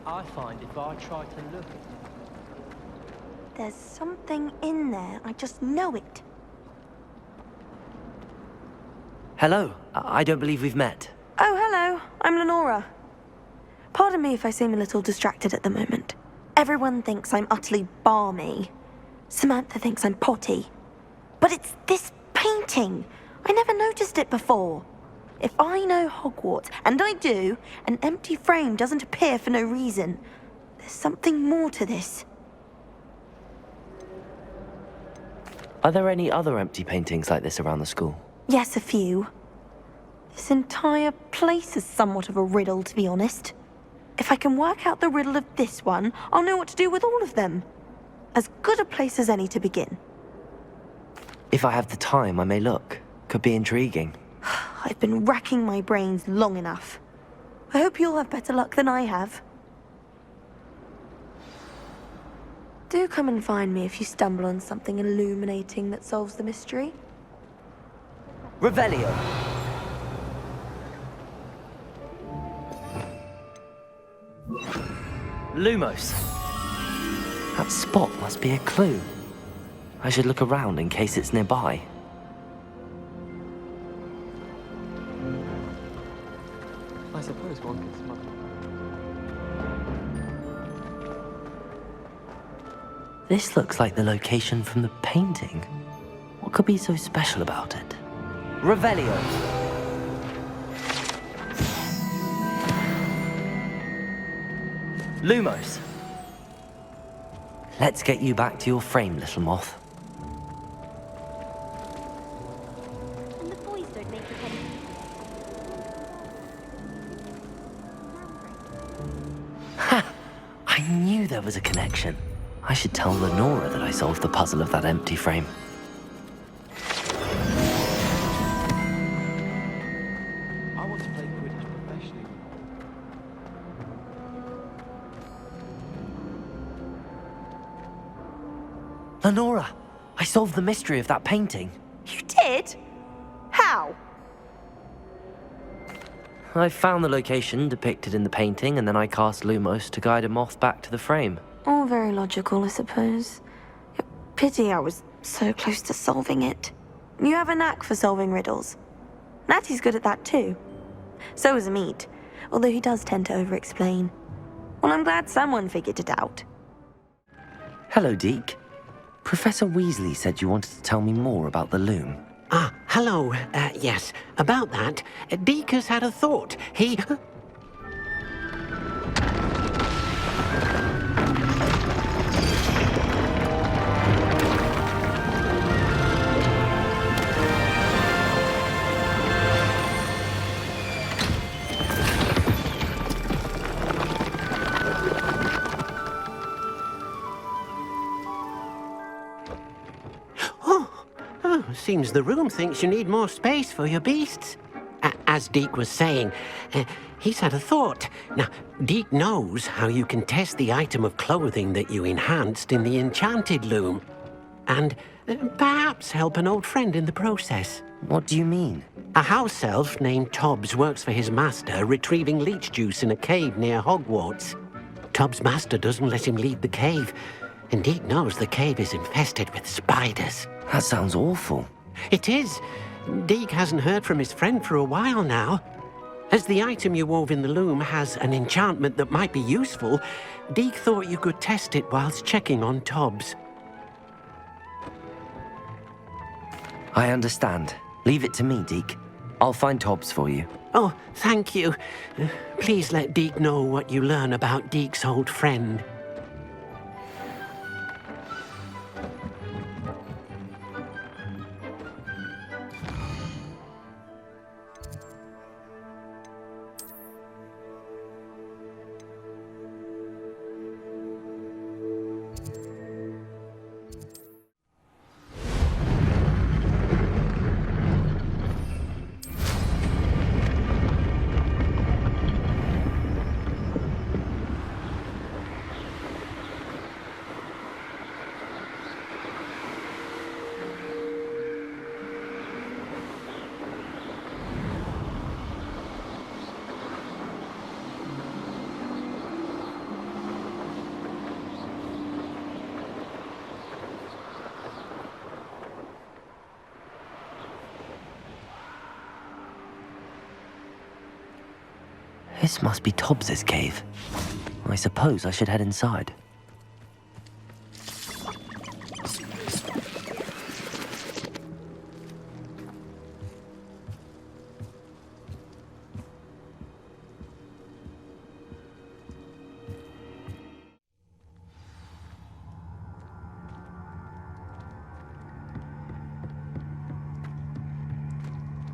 I find if I try to look at There's something in there. I just know it. Hello. I don't believe we've met. Oh, hello. I'm Lenora. Pardon me if I seem a little distracted at the moment. Everyone thinks I'm utterly balmy. Samantha thinks I'm potty. But it's this painting. I never noticed it before. If I know Hogwarts, and I do, an empty frame doesn't appear for no reason. There's something more to this. Are there any other empty paintings like this around the school? Yes, a few. This entire place is somewhat of a riddle, to be honest. If I can work out the riddle of this one, I'll know what to do with all of them. As good a place as any to begin. If I have the time, I may look. Could be intriguing. I've been racking my brains long enough. I hope you'll have better luck than I have. Do come and find me if you stumble on something illuminating that solves the mystery. Revelio. Lumos. That spot must be a clue. I should look around in case it's nearby. I suppose one can smuggle. This looks like the location from the painting. What could be so special about it? Revelio. Lumos. Let's get you back to your frame, little moth. And the boys don't make it any. Ha! I knew there was a connection. I should tell Lenora that I solved the puzzle of that empty frame. I want to play Quidditch professionally. Lenora, I solved the mystery of that painting. You did? How? I found the location depicted in the painting, and then I cast Lumos to guide a moth back to the frame. All very logical, I suppose. Pity I was so close to solving it. You have a knack for solving riddles. Natty's good at that too. So is Amit, although he does tend to over-explain. Well, I'm glad someone figured it out. Hello, Deke. Professor Weasley said you wanted to tell me more about the loom. Ah, hello. Yes, about that. Deke has had a thought. He... Seems the room thinks you need more space for your beasts. As Deke was saying, he's had a thought. Now, Deke knows how you can test the item of clothing that you enhanced in the enchanted loom. And perhaps help an old friend in the process. What do you mean? A house elf named Tobbs works for his master, retrieving leech juice in a cave near Hogwarts. Tobbs' master doesn't let him leave the cave, and Deke knows the cave is infested with spiders. That sounds awful. It is. Deke hasn't heard from his friend for a while now. As the item you wove in the loom has an enchantment that might be useful, Deke thought you could test it whilst checking on Tobbs. I understand. Leave it to me, Deke. I'll find Tobbs for you. Oh, thank you. Please let Deke know what you learn about Deke's old friend. This must be Tobbs's cave. I suppose I should head inside.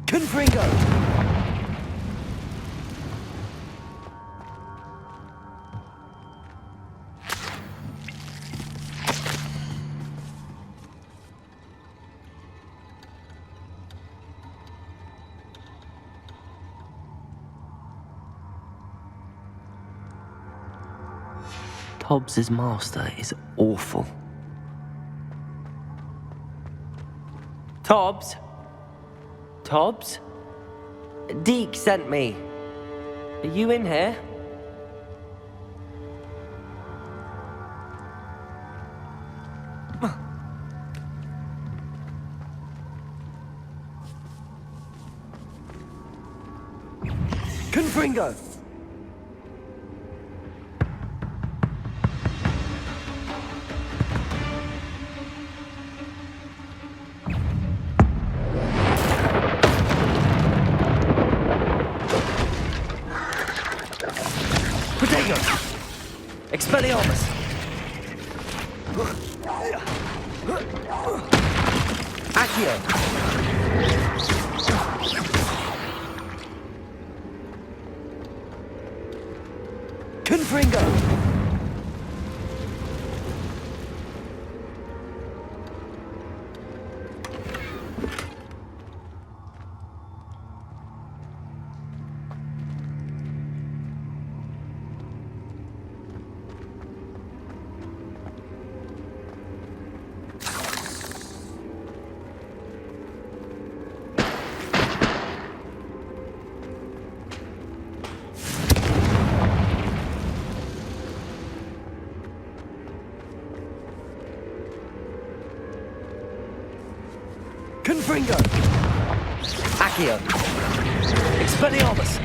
Confringo! Tobbs's master is awful. Tobbs? Tobbs? Deke sent me. Are you in here? Confringo! Expelliarmus! Accio! Confringo! Confringo! Accio! Expelliarmus!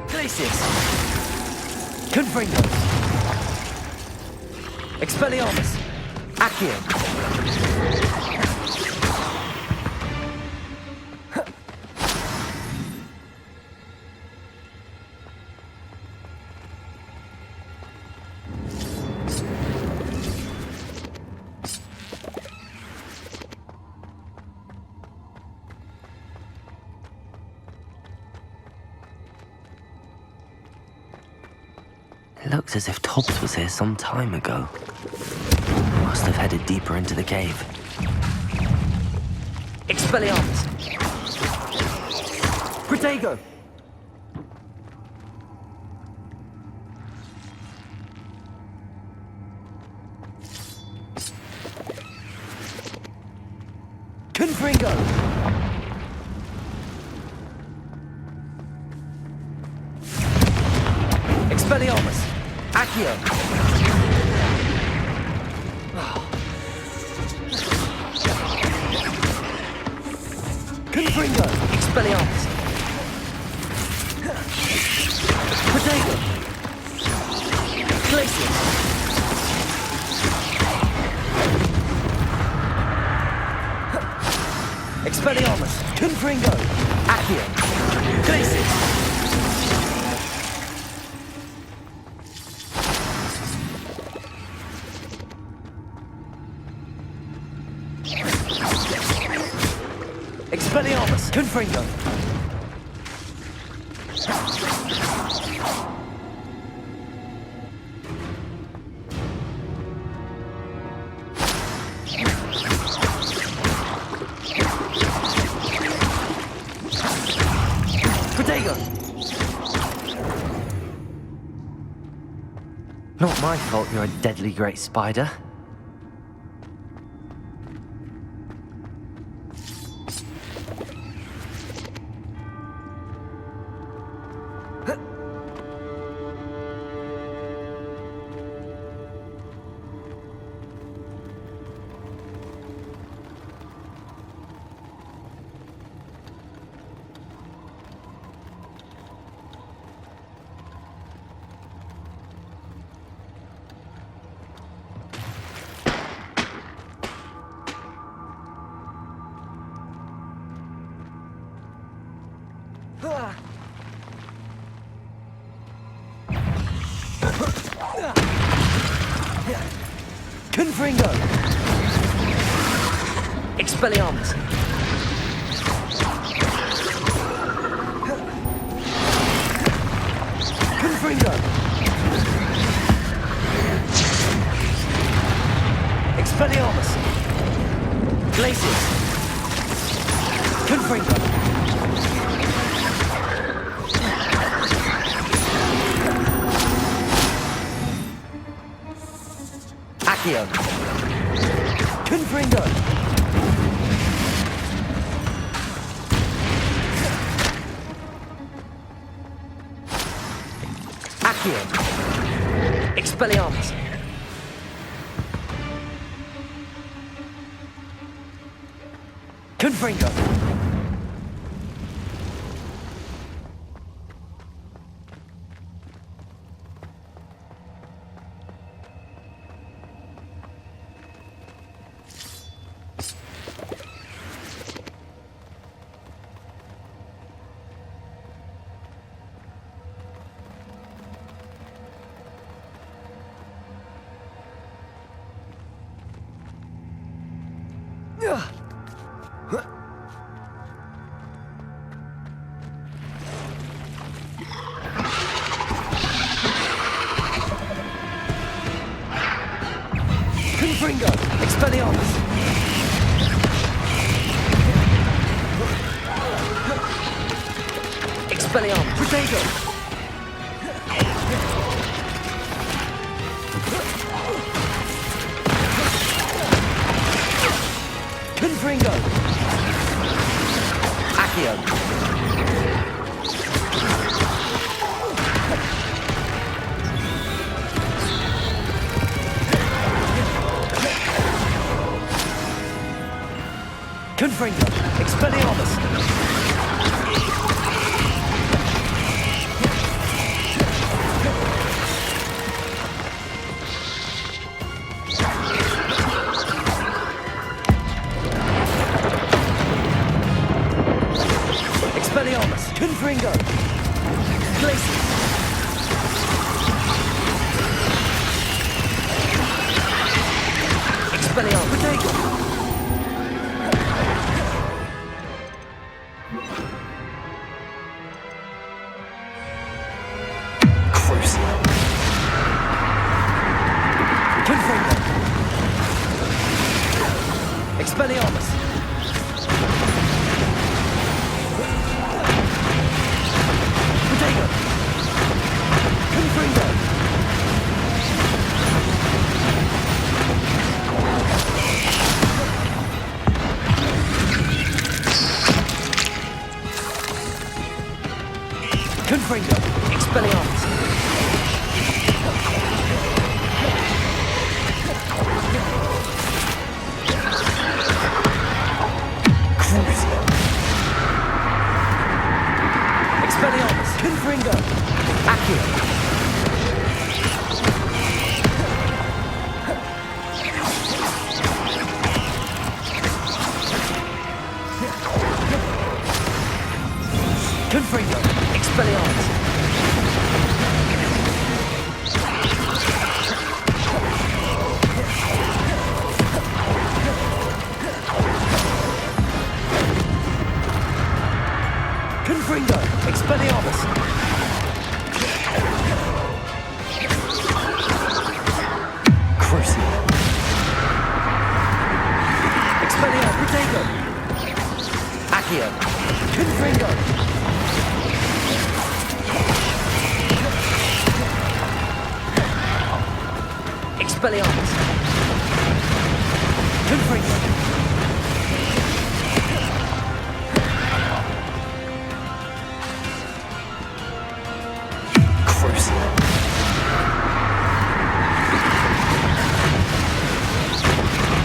Glacius! Confringo! Expelliarmus! Accio! It looks as if Tobbs was here some time ago. Must have headed deeper into the cave. Expelliarmus! Protego! Confringo! Expelliarmus! Accio! Confringo! Expelliarmus! Protego! Glacius! Expelliarmus! Confringo! Accio! Glacius! Expelliarmus! Confringo! Protego! Not my fault you're a deadly great spider. Confringo! Expelliarmus! Confringo! Expelliarmus! Glacius! Confringo! Accio! Confringo! Accio! Expelliarmus! Confringo! Confringo! Expelliarmus! Expelliarmus! Protego! Confringo! Accio! Confringo! Expelliarmus! Expelliarmus! Confringo! Glacius! Expelliarmus! Protego! Expelliarmus! Protego! Confringo! Confringo! Expelliarmus! Expelliarmus! Confringo! Accio! Confringo! Expelliarmus! Confringo! Expelliarmus! Crucio! Expelliarmus! Protego! Accio! Confringo! Expelliarmus! Confringo!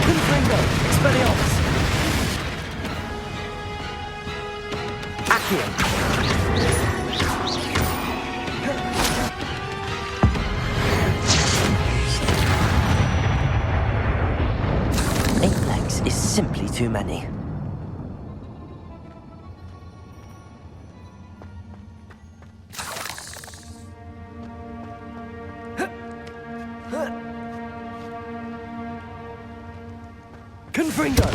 Confringo! Expelliarmus! Accio! Is simply too many. Confringo!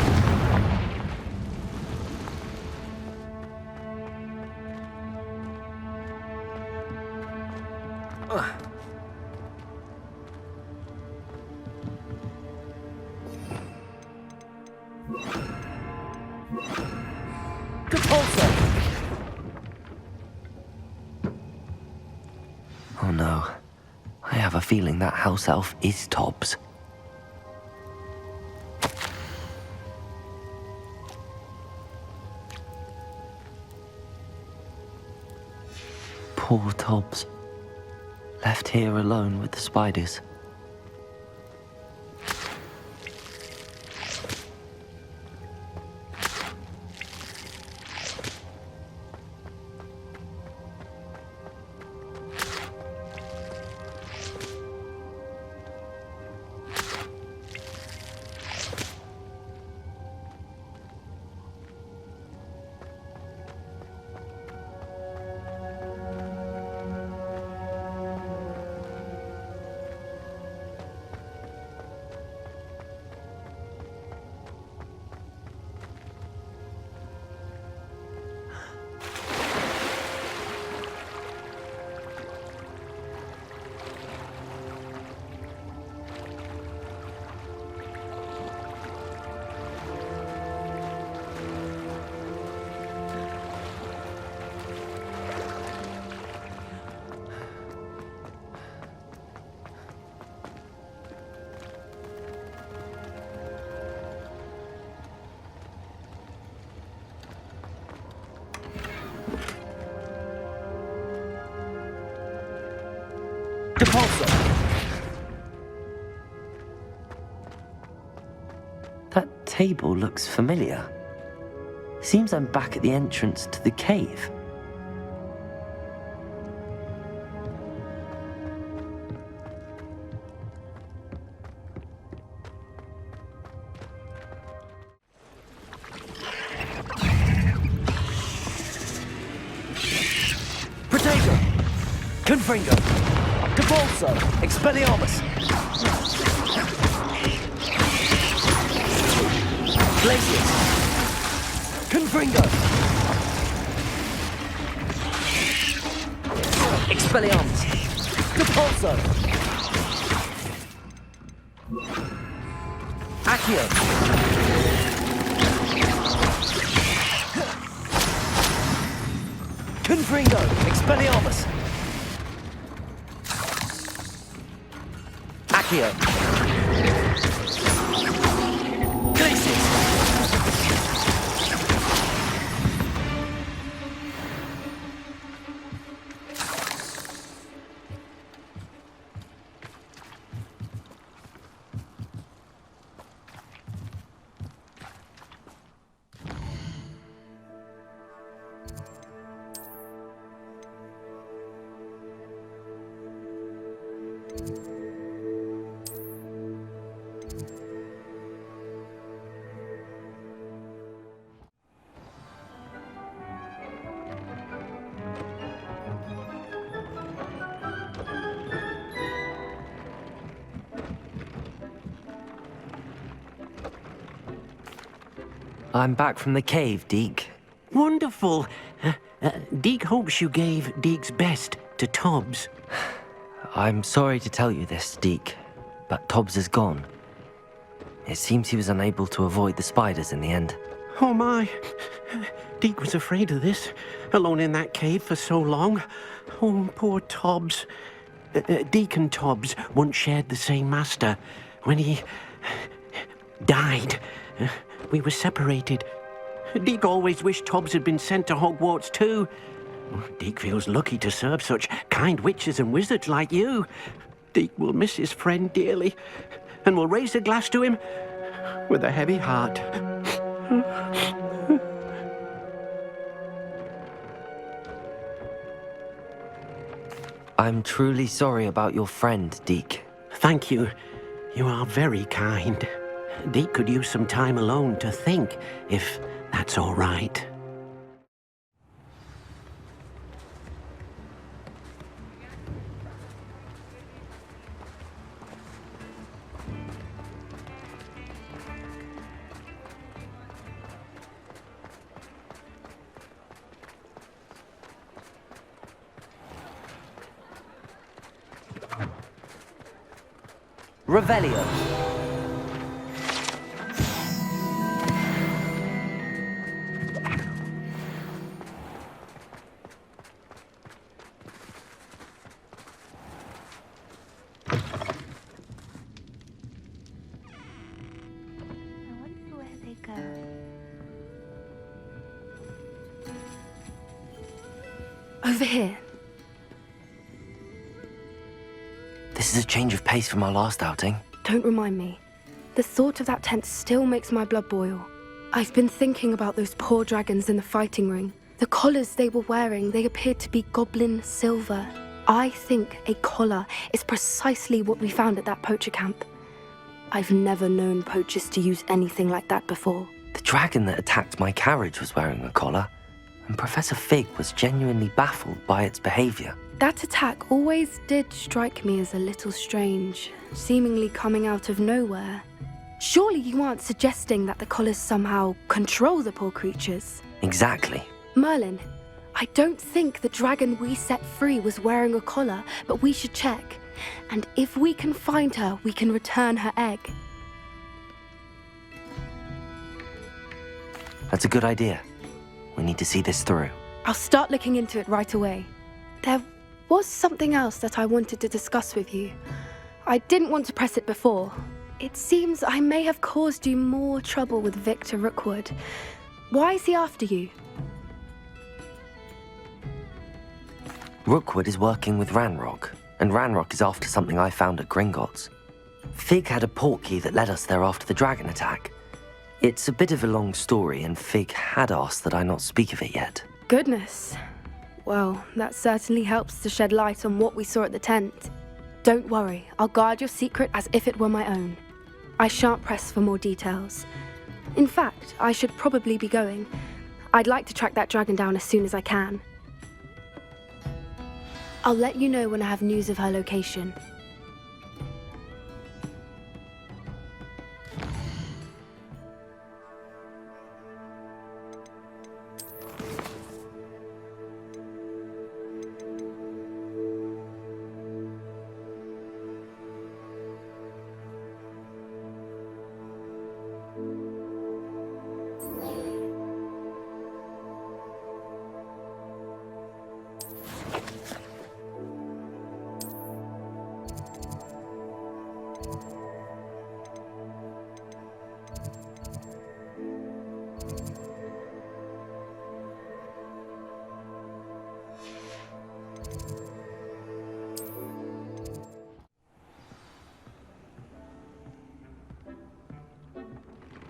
Oh no. I have a feeling that house elf is Tobbs. Poor Tobbs. Left here alone with the spiders. That table looks familiar. Seems I'm back at the entrance to the cave. Protego! Confringo! Capulso! Expelliarmus! Glacius! Confringo! Expelliarmus! Capulso! Accio! Confringo! Expelliarmus! Accio! Glacius! I'm back from the cave, Deke. Wonderful. Deke hopes you gave Deke's best to Tobbs. I'm sorry to tell you this, Deke, but Tobbs is gone. It seems he was unable to avoid the spiders in the end. Oh my. Deke was afraid of this, alone in that cave for so long. Oh, poor Tobbs. Deke and Tobbs once shared the same master. When he died, we were separated. Deke always wished Tobbs had been sent to Hogwarts too. Deke feels lucky to serve such kind witches and wizards like you. Deke will miss his friend dearly, and will raise a glass to him with a heavy heart. I'm truly sorry about your friend, Deke. Thank you. You are very kind. Deke could use some time alone to think, if that's all right. Revelio. Over here. This is a change of pace from our last outing. Don't remind me. The thought of that tent still makes my blood boil. I've been thinking about those poor dragons in the fighting ring. The collars they were wearing, they appeared to be goblin silver. I think a collar is precisely what we found at that poacher camp. I've never known poachers to use anything like that before. The dragon that attacked my carriage was wearing a collar, and Professor Fig was genuinely baffled by its behavior. That attack always did strike me as a little strange, seemingly coming out of nowhere. Surely you aren't suggesting that the collars somehow control the poor creatures? Exactly. Merlin, I don't think the dragon we set free was wearing a collar, but we should check. And if we can find her, we can return her egg. That's a good idea. We need to see this through. I'll start looking into it right away. There was something else that I wanted to discuss with you. I didn't want to press it before. It seems I may have caused you more trouble with Victor Rookwood. Why is he after you? Rookwood is working with Ranrok, and Ranrok is after something I found at Gringotts. Fig had a portkey that led us there after the dragon attack. It's a bit of a long story, and Fig had asked that I not speak of it yet. Goodness. Well, that certainly helps to shed light on what we saw at the tent. Don't worry, I'll guard your secret as if it were my own. I shan't press for more details. In fact, I should probably be going. I'd like to track that dragon down as soon as I can. I'll let you know when I have news of her location.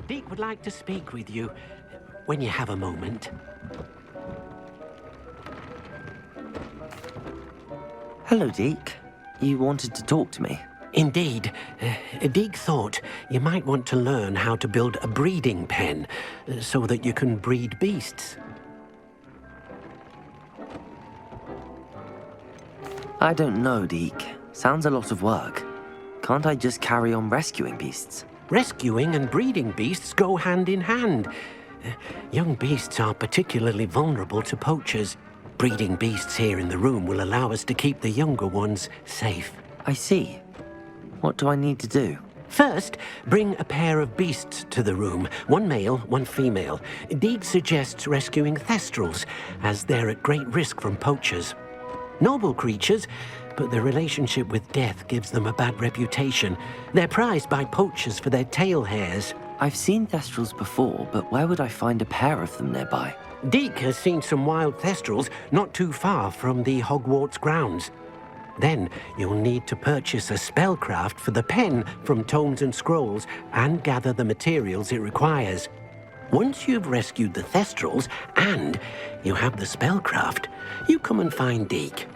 Deek would like to speak with you when you have a moment. Hello, Deek. You wanted to talk to me? Indeed. Deek thought you might want to learn how to build a breeding pen so that you can breed beasts. I don't know, Deek. Sounds a lot of work. Can't I just carry on rescuing beasts? Rescuing and breeding beasts go hand in hand. Young beasts are particularly vulnerable to poachers. Breeding beasts here in the room will allow us to keep the younger ones safe. I see. What do I need to do? First, bring a pair of beasts to the room. One male, one female. Deek suggests rescuing thestrals, as they're at great risk from poachers. Noble creatures, but their relationship with death gives them a bad reputation. They're prized by poachers for their tail hairs. I've seen thestrals before, but where would I find a pair of them nearby? Deek has seen some wild thestrals not too far from the Hogwarts grounds. Then you'll need to purchase a spellcraft for the pen from Tomes and Scrolls and gather the materials it requires. Once you've rescued the thestrals and you have the spellcraft, you come and find Deek.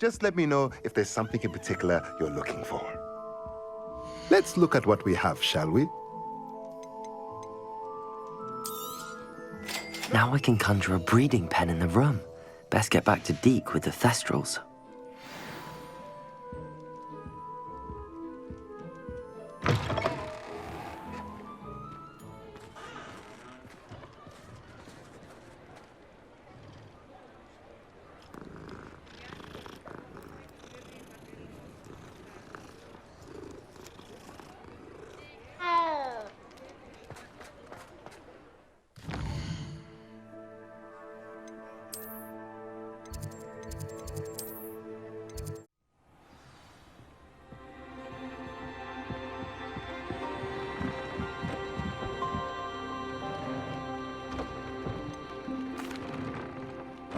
Just let me know if there's something in particular you're looking for. Let's look at what we have, shall we? Now I can conjure a breeding pen in the room. Best get back to Deke with the Thestrals.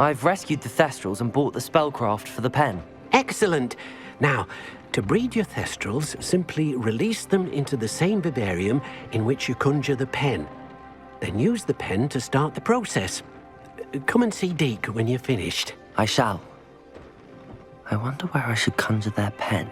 I've rescued the Thestrals and bought the spellcraft for the pen. Excellent. Now, to breed your Thestrals, simply release them into the same vivarium in which you conjure the pen. Then use the pen to start the process. Come and see Deke when you're finished. I shall. I wonder where I should conjure their pen.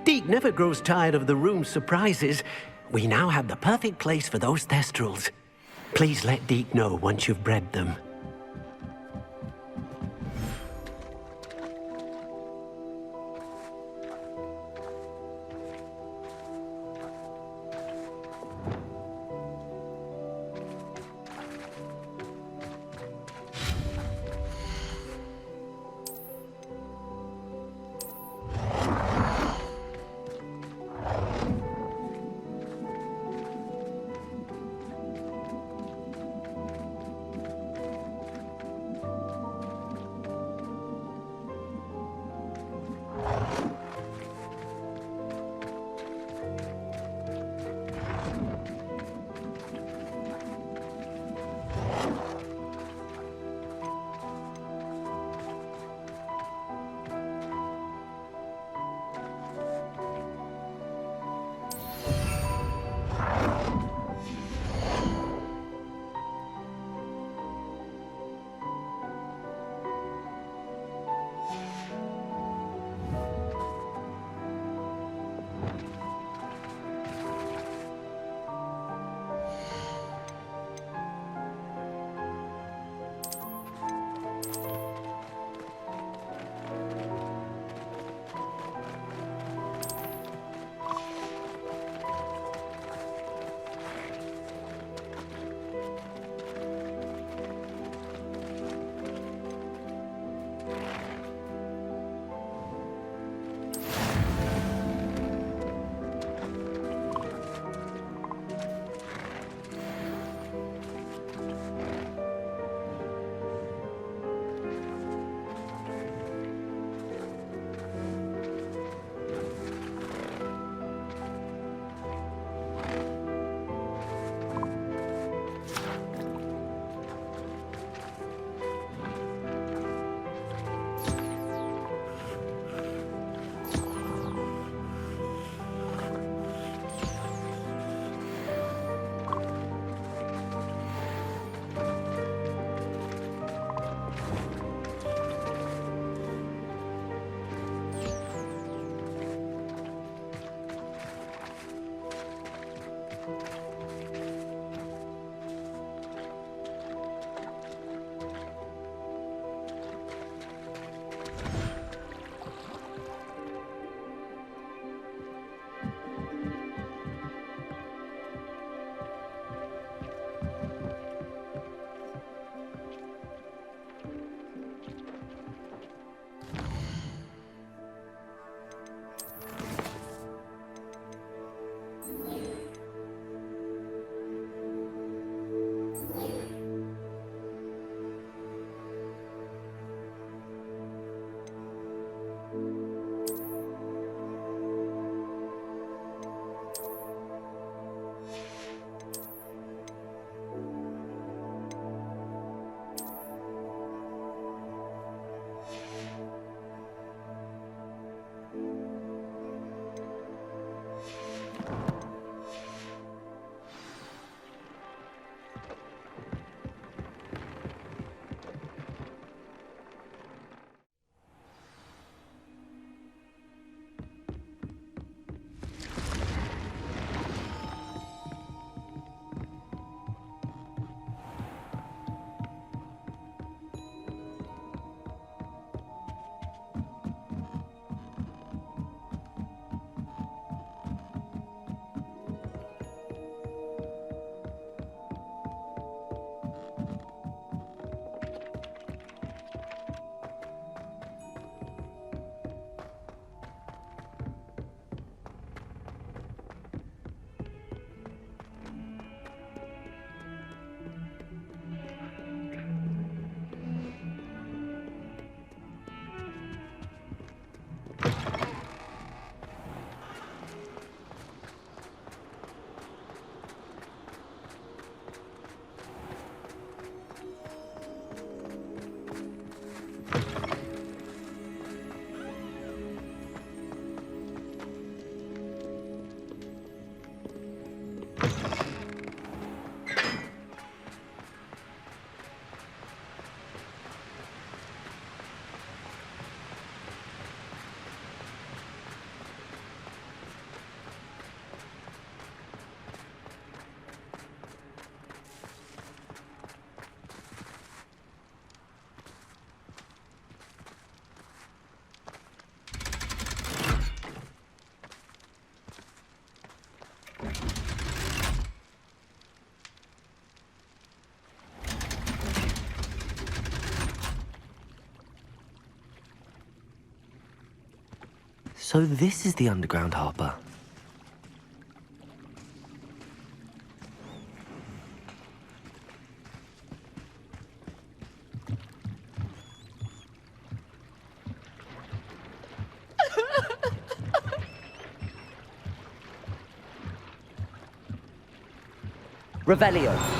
Deke never grows tired of the room's surprises. We now have the perfect place for those Thestrals. Please let Deke know once you've bred them. So this is the underground harbour. Revelio.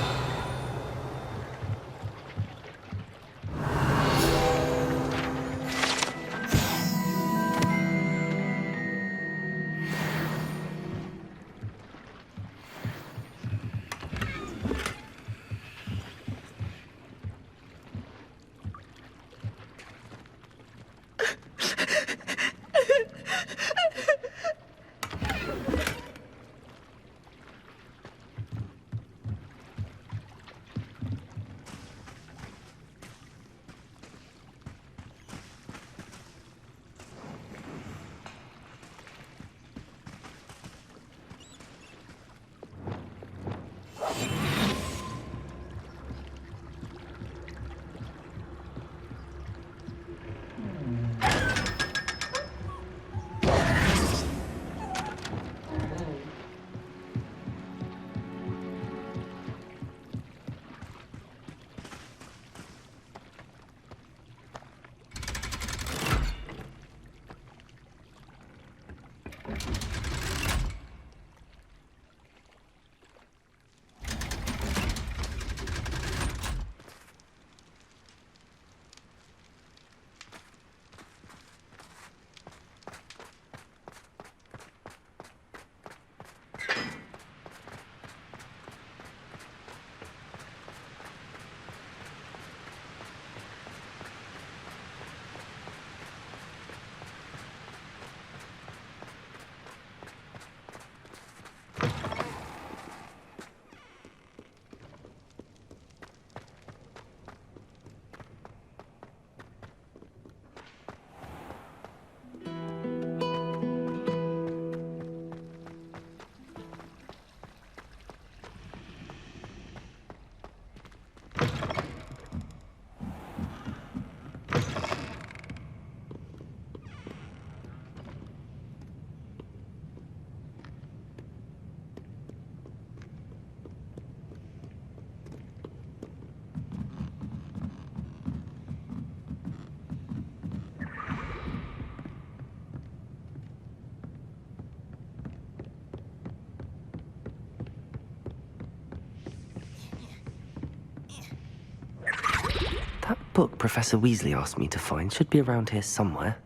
That book Professor Weasley asked me to find should be around here somewhere.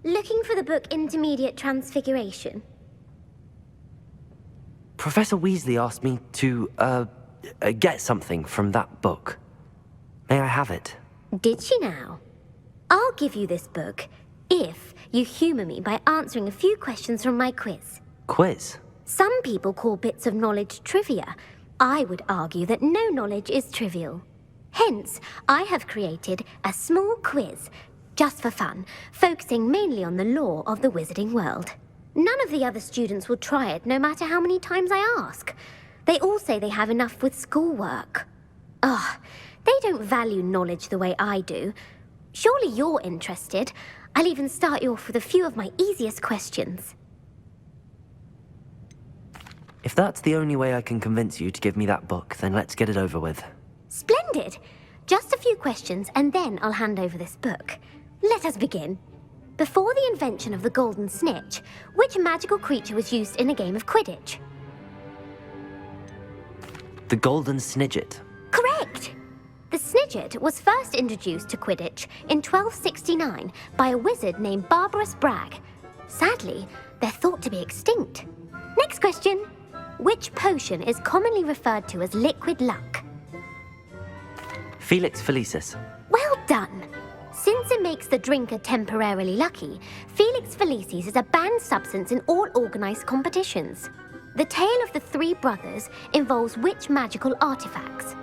Looking for the book Intermediate Transfiguration? Professor Weasley asked me to, get something from that book. May I have it? Did she now? I'll give you this book if you humour me by answering a few questions from my quiz. Quiz? Some people call bits of knowledge trivia. I would argue that no knowledge is trivial. Hence, I have created a small quiz, just for fun, focusing mainly on the lore of the wizarding world. None of the other students will try it, no matter how many times I ask. They all say they have enough with schoolwork. Ugh, they don't value knowledge the way I do. Surely you're interested. I'll even start you off with a few of my easiest questions. If that's the only way I can convince you to give me that book, then let's get it over with. Splendid! Just a few questions, and then I'll hand over this book. Let us begin. Before the invention of the golden snitch, which magical creature was used in a game of Quidditch? The golden snidget. Correct! The snidget was first introduced to Quidditch in 1269 by a wizard named Barbarous Bragg. Sadly, they're thought to be extinct. Next question. Which potion is commonly referred to as liquid luck? Felix Felicis. Well done! Since it makes the drinker temporarily lucky, Felix Felicis is a banned substance in all organised competitions. The tale of the three brothers involves which magical artifacts?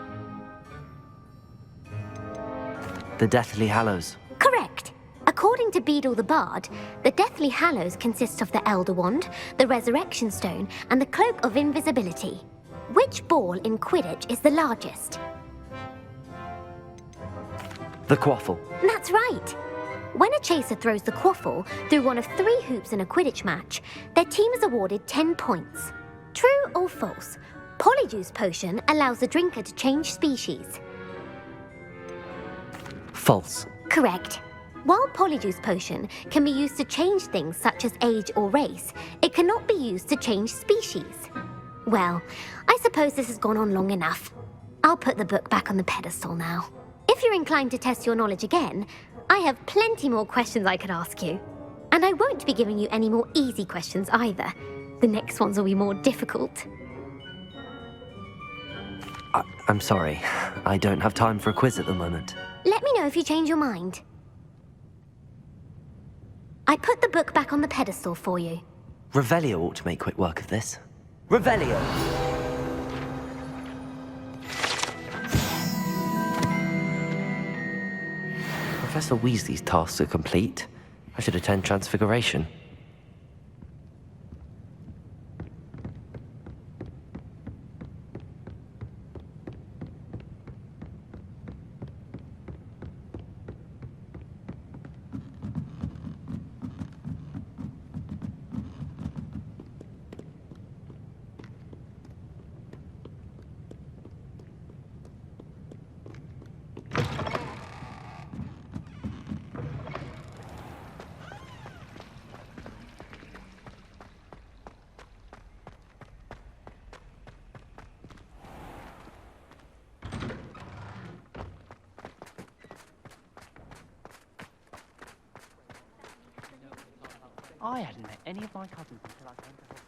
The Deathly Hallows. Correct! According to Beadle the Bard, the Deathly Hallows consists of the Elder Wand, the Resurrection Stone, and the Cloak of Invisibility. Which ball in Quidditch is the largest? The Quaffle. That's That's right. When a chaser throws the quaffle through one of 3 hoops in a Quidditch match, their team is awarded 10 points. True or false? Polyjuice Potion allows the drinker to change species. False. Correct. While Polyjuice Potion can be used to change things such as age or race, it cannot be used to change species. Well, I suppose this has gone on long enough. I'll put the book back on the pedestal now. If you're inclined to test your knowledge again, I have plenty more questions I could ask you. And I won't be giving you any more easy questions either. The next ones will be more difficult. I'm sorry. I don't have time for a quiz at the moment. Let me know if you change your mind. I put the book back on the pedestal for you. Revelio ought to make quick work of this. Revelio! Professor Weasley's tasks are complete. I should attend Transfiguration. I hadn't met any of my cousins until I came to Hogwarts.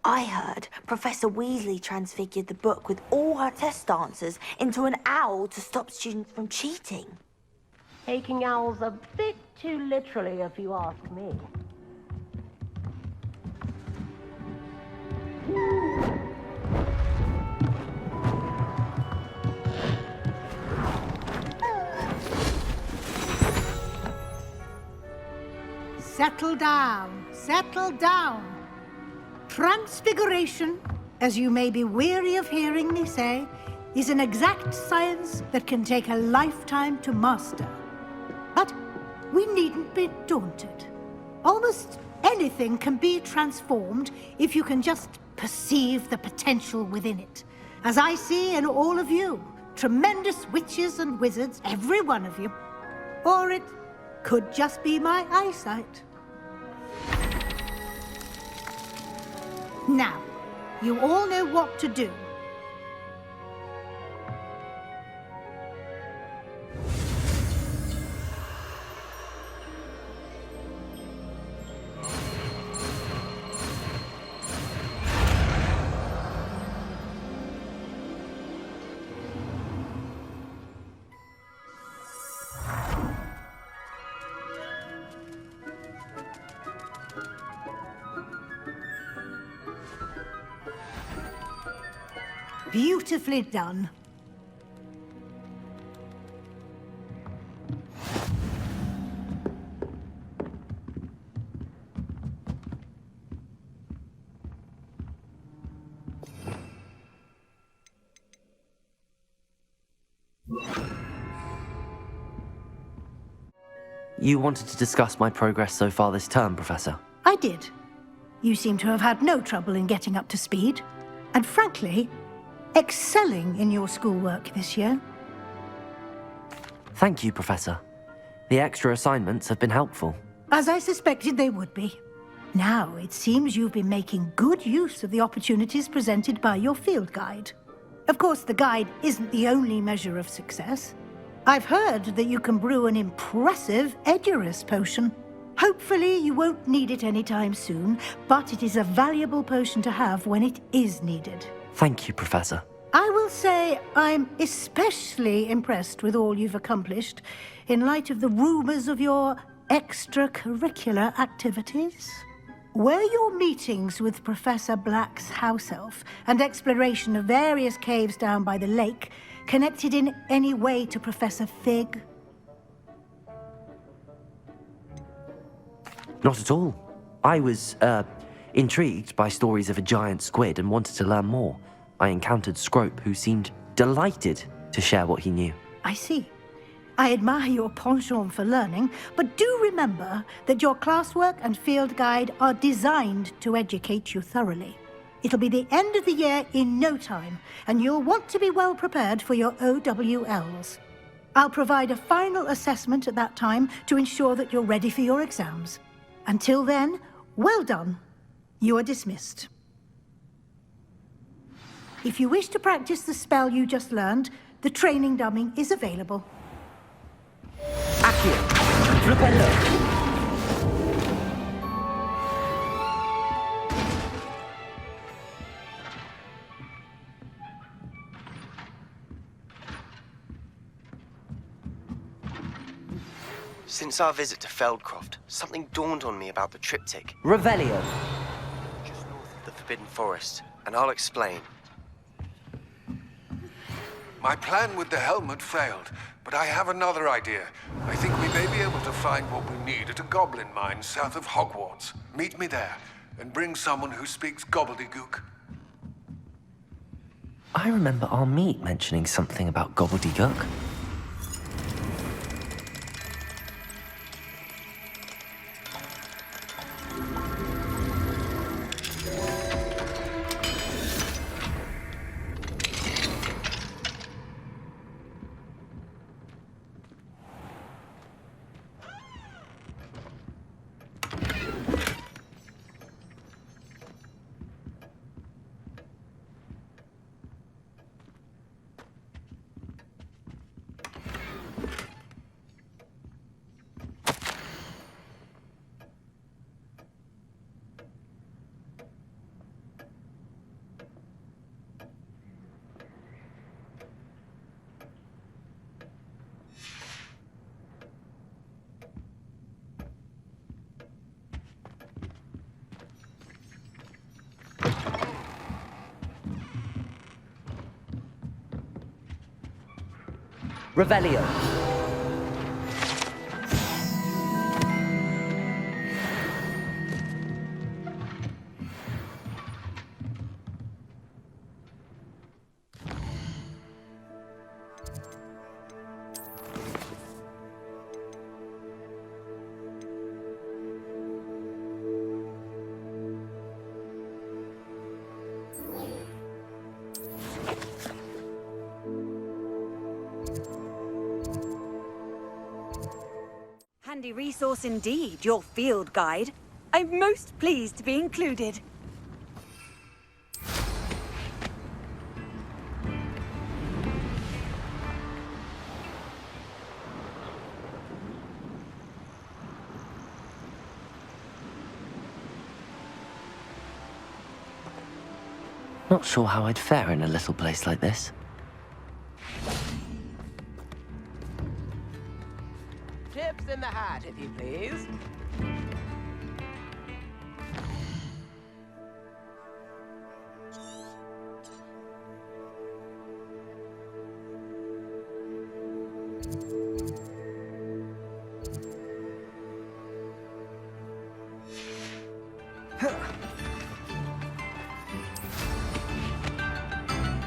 I heard Professor Weasley transfigured the book with all her test answers into an owl to stop students from cheating. Taking owls a bit too literally, if you ask me. Settle down, settle down. Transfiguration, as you may be weary of hearing me say, is an exact science that can take a lifetime to master. But we needn't be daunted. Almost anything can be transformed if you can just perceive the potential within it. As I see in all of you, tremendous witches and wizards, every one of you. Or it could just be my eyesight. Now, you all know what to do. Beautifully done. You wanted to discuss my progress so far this term, Professor? I did. You seem to have had no trouble in getting up to speed. And frankly, excelling in your schoolwork this year. Thank you, Professor. The extra assignments have been helpful. As I suspected they would be. Now, it seems you've been making good use of the opportunities presented by your field guide. Of course, the guide isn't the only measure of success. I've heard that you can brew an impressive Edurus potion. Hopefully, you won't need it anytime soon, but it is a valuable potion to have when it is needed. Thank you, Professor. I will say I'm especially impressed with all you've accomplished in light of the rumors of your extracurricular activities. Were your meetings with Professor Black's house elf and exploration of various caves down by the lake connected in any way to Professor Fig? Not at all. I was, intrigued by stories of a giant squid and wanted to learn more. I encountered Scrope, who seemed delighted to share what he knew. I see. I admire your penchant for learning, but do remember that your classwork and field guide are designed to educate you thoroughly. It'll be the end of the year in no time, and you'll want to be well prepared for your OWLs. I'll provide a final assessment at that time to ensure that you're ready for your exams. Until then, well done. You are dismissed. If you wish to practice the spell you just learned, the training dummy is available. Accio. Flipello. Since our visit to Feldcroft, something dawned on me about the triptych. Revelio. Just north of the Forbidden Forest, and I'll explain. My plan with the helmet failed, but I have another idea. I think we may be able to find what we need at a goblin mine south of Hogwarts. Meet me there, and bring someone who speaks gobbledygook. I remember our meet mentioning something about gobbledygook. Revelio. Handy resource indeed, your field guide. I'm most pleased to be included. Not sure how I'd fare in a little place like this. Tips in the hat, if you please.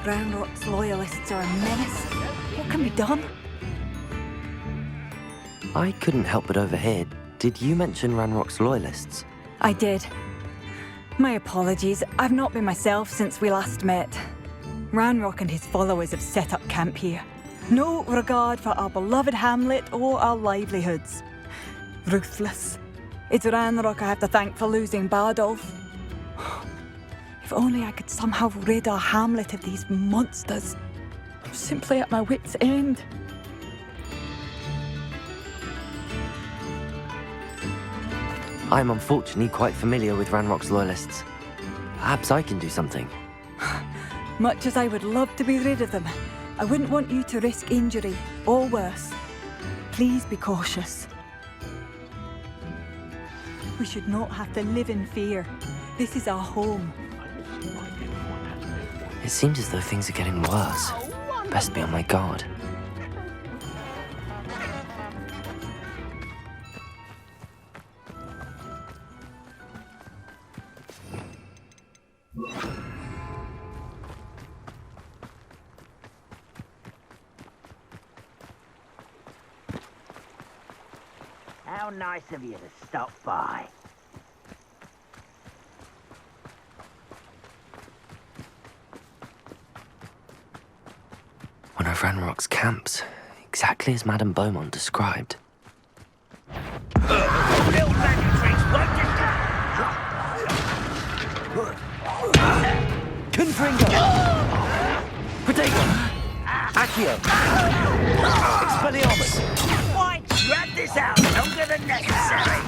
Ranrok's loyalists are a menace. What can be done? I couldn't help but overhear. Did you mention Ranrok's loyalists? I did. My apologies. I've not been myself since we last met. Ranrok and his followers have set up camp here. No regard for our beloved hamlet or our livelihoods. Ruthless. It's Ranrok I have to thank for losing Bardolph. If only I could somehow rid our hamlet of these monsters. I'm simply at my wit's end. I'm unfortunately quite familiar with Ranrok's loyalists. Perhaps I can do something. Much as I would love to be rid of them, I wouldn't want you to risk injury, or worse. Please be cautious. We should not have to live in fear. This is our home. It seems as though things are getting worse. Best be on my guard. How nice of you to stop by. One of Ranrok's camps, exactly as Madame Beaumont described. Little magistrates won't Confringo! Protego! Accio! Expelliarmus! Why drag this out longer than necessary?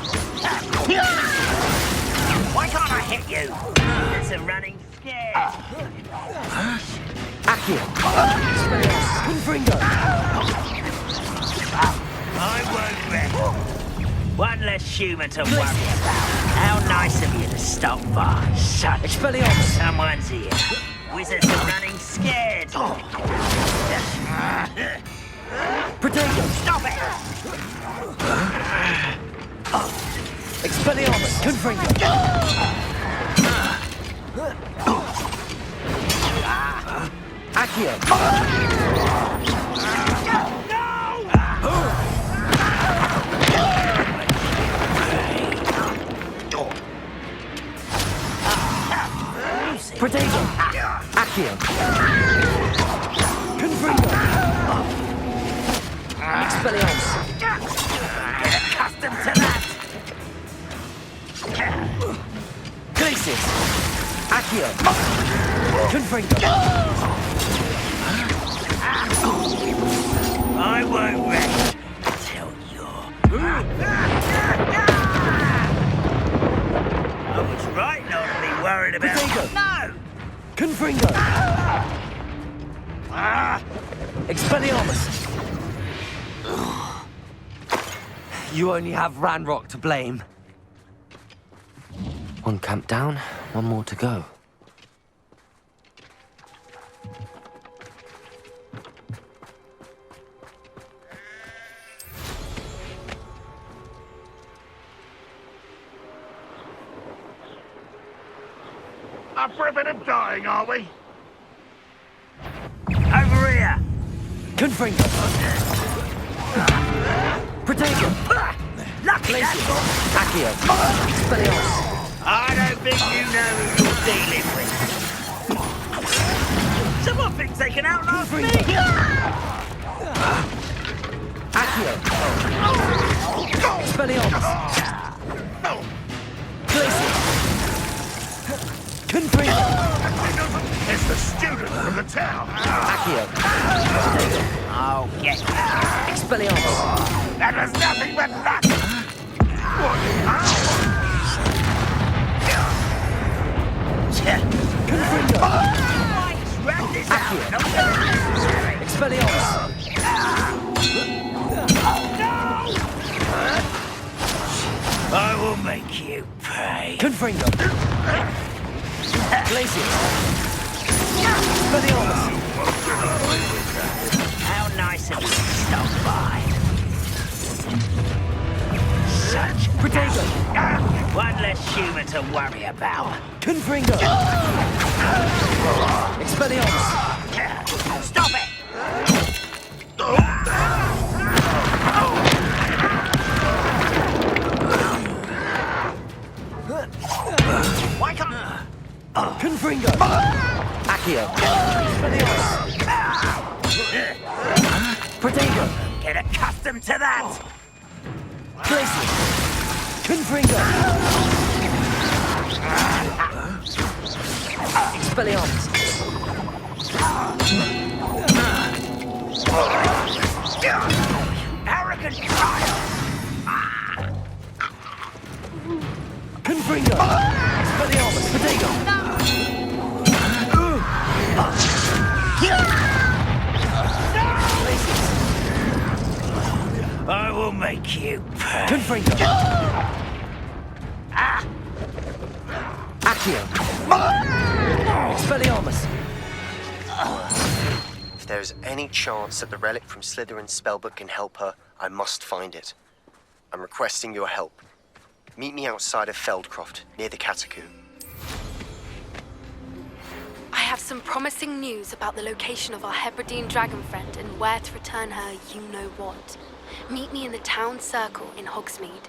Why can't I hit you? It's a running scare. Accio! Confringo! I won't rest. One less human to worry about. How nice of you to stop by. Such Expelliarmus! Someone's here. Wizards are running scared. Protego! Stop it! Expelliarmus! Confringo! Accio! Protego! Accio! Confringo! Expelliarmus! Get accustomed to that! Glacius! Accio! Confringo! I won't rest until you're... I was right not to be worried about... Protego! No! Confringo! Expelliarmus! You only have Ranrok to blame. One camp down, one more to go. Up for a bit of dying, are we? Over here! Confringo! Protego! Lucky Glacius! that's all. Accio! Expelliarmus! I don't think you know who you're dealing with. Someone thinks they can outlast me! Accio! Expelliarmus! Glacius! Confringo! It's the student from the town. Accio! Oh, get Expelliarmus! That was nothing but luck. Confringo! Wrap this Accio! out! Expelliarmus! I will make you pay. Confringo! Glacius! Expelliarmus! How nice of you to stop by. Such Protego! one less human to worry about. Confringo! Expelliarmus! Stop it! Why can't... Confringo! Accio! Expelliarmus! Protego! Get accustomed to that! Glacius! Confringo! Expelliarmus! Arrogant child! Confringo! Expelliarmus! Protego! I will make you pay. Confringo! Accio! Expelliarmus! If there is any chance that the relic from Slytherin's spellbook can help her, I must find it. I'm requesting your help. Meet me outside of Feldcroft, near the Catacomb. I have some promising news about the location of our Hebridean dragon friend and where to return her you-know-what. Meet me in the town circle in Hogsmeade.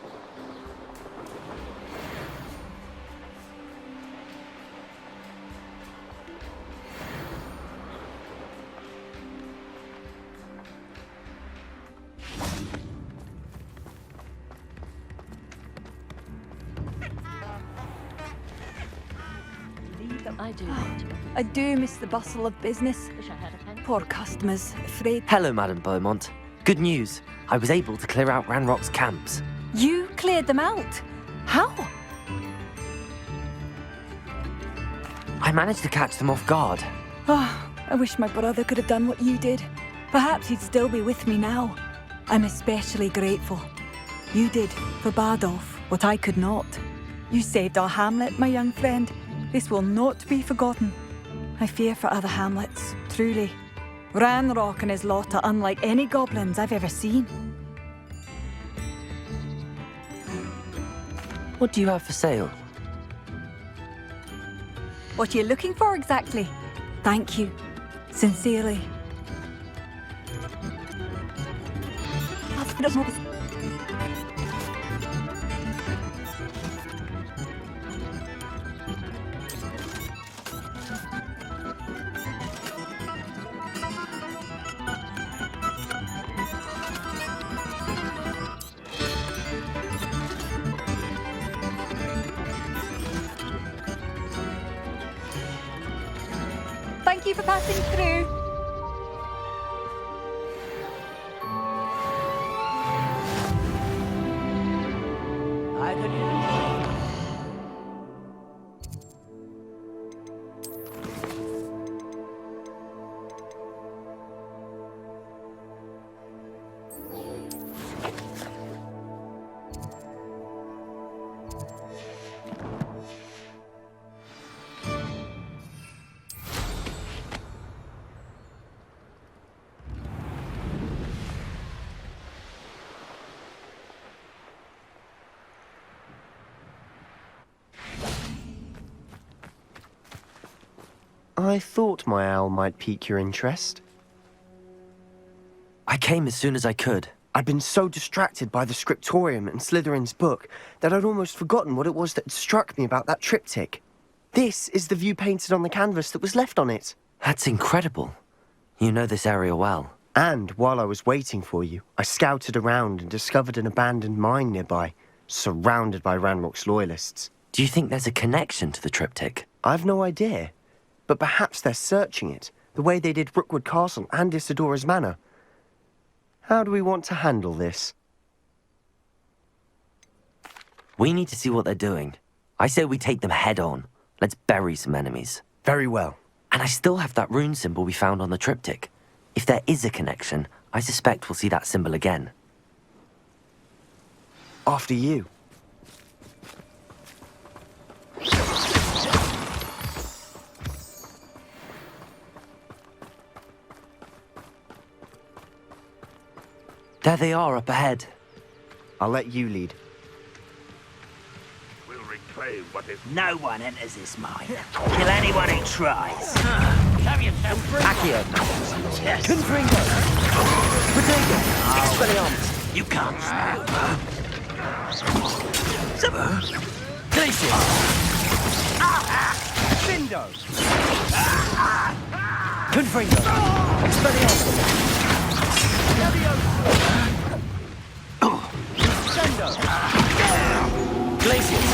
I do miss the bustle of business. Poor customers, afraid. Hello, Madame Beaumont. Good news. I was able to clear out Ranrok's camps. You cleared them out? How? I managed to catch them off guard. Oh, I wish my brother could have done what you did. Perhaps he'd still be with me now. I'm especially grateful. You did, for Bardolph, what I could not. You saved our hamlet, my young friend. This will not be forgotten. I fear for other hamlets, truly. Ranrok and his lot are unlike any goblins I've ever seen. What do you have for sale? What are you looking for exactly? Thank you. Sincerely. Thank you for passing through. I thought my owl might pique your interest. I came as soon as I could. I'd been so distracted by the scriptorium and Slytherin's book that I'd almost forgotten what it was that had struck me about that triptych. This is the view painted on the canvas that was left on it. That's incredible. You know this area well. And while I was waiting for you, I scouted around and discovered an abandoned mine nearby, surrounded by Ranrok's loyalists. Do you think there's a connection to the triptych? I've no idea. But perhaps they're searching it, the way they did Rookwood Castle and Isidora's Manor. How do we want to handle this? We need to see what they're doing. I say we take them head on. Let's bury some enemies. Very well. And I still have that rune symbol we found on the triptych. If there is a connection, I suspect we'll see that symbol again. After you. There they are, up ahead. I'll let you lead. We'll reclaim what is... No one enters this mine. Kill anyone who tries. Accio. Yes. Confringo. Potato. Expelliarmus. You can't. Glacier. Findo. Confringo. Expelliarmus. Glaciers.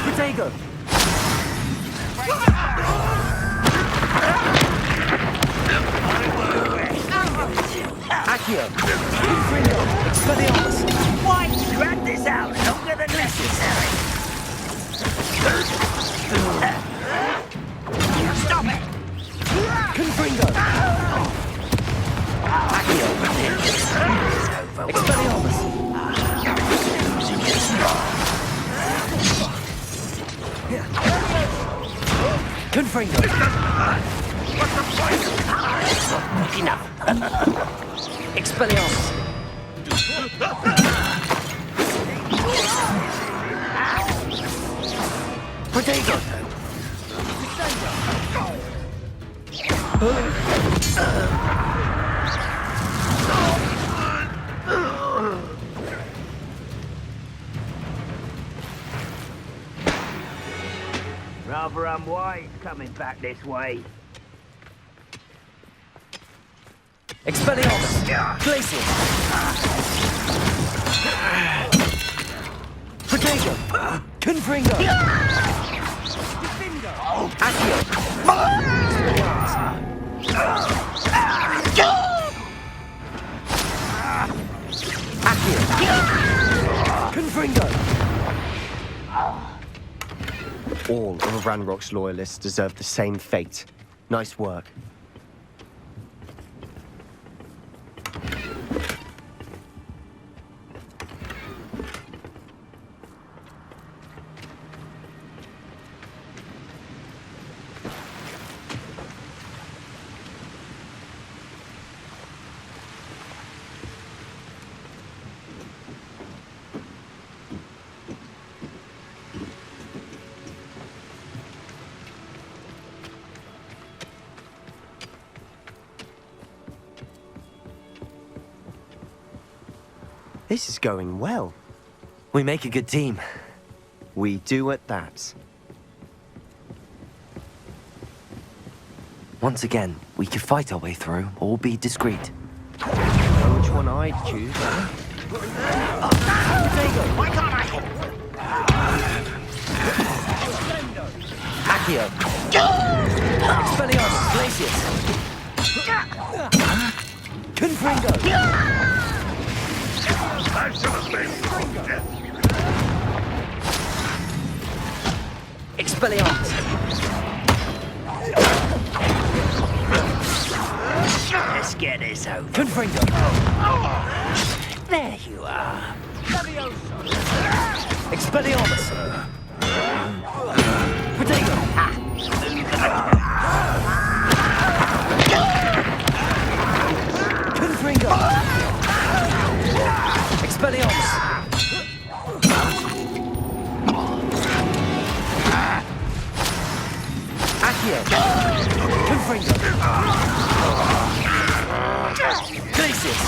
Potato. Accio. Confringo. Expelliarmus. Why drag this out longer than necessary? Stop it! Confringo. Accio. Expelliarmus. Confringo. What's the point? Enough. Expelliarmus. Potato. Rather unwise coming back this way. Expelliarmus! Glacial! Protego! Confringo! Accio! Accio! Confringo! All of Ranrok's loyalists deserve the same fate. Nice work. This is going well. We make a good team. We do at that. Once again, we could fight our way through or be discreet. Know which one I'd choose? Why can't I hit? Accio! Expelliarmus! Glacius! Confringo! Expelliarmus! Let's get this over. Confringo! There you are. Expelliarmus! Protego! Confringo! Expelliarmus! Accio! Confringo! Glacius!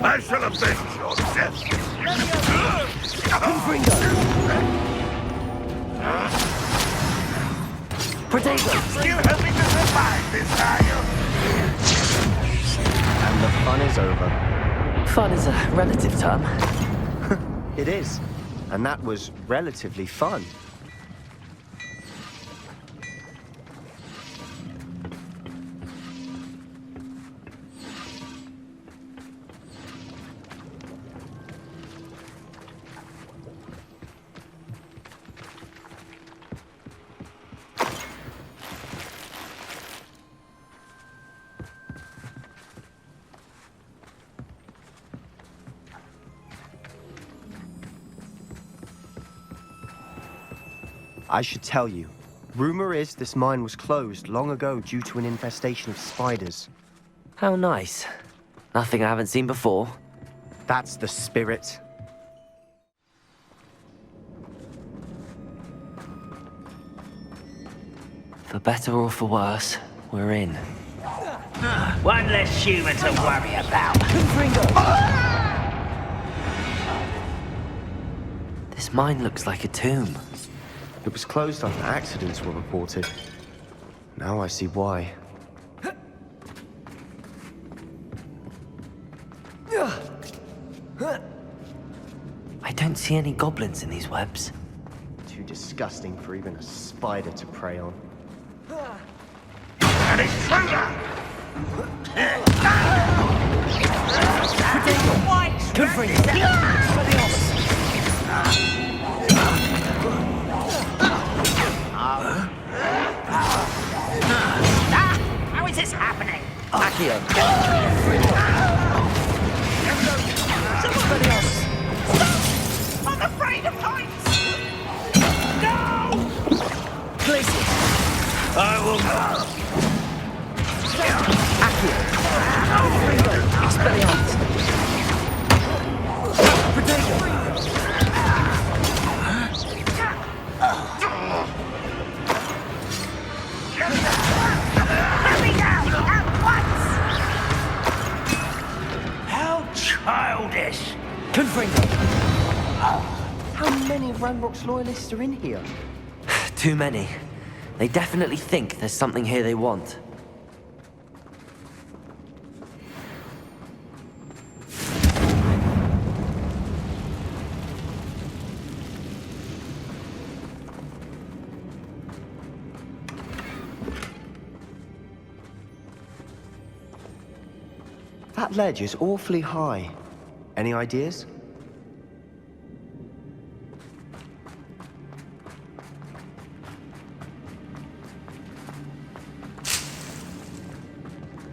I shall avenge your death. Confringo! Protego! You helping to survive this, are you? And the fun is over. Fun is a relative term. It is. And that was relatively fun. I should tell you, rumor is this mine was closed long ago due to an infestation of spiders. How nice. Nothing I haven't seen before. That's the spirit. For better or for worse, we're in. One less human to worry about. This mine looks like a tomb. It was closed after accidents were reported. Now I see why. I don't see any goblins in these webs. Too disgusting for even a spider to prey on. An intruder! How is this happening? Accio! I'm afraid of heights! No! Glacius! I will not. Accio! Expelliarmus! Protego! How many of Ranrok's loyalists are in here? Too many. They definitely think there's something here they want. That ledge is awfully high. Any ideas?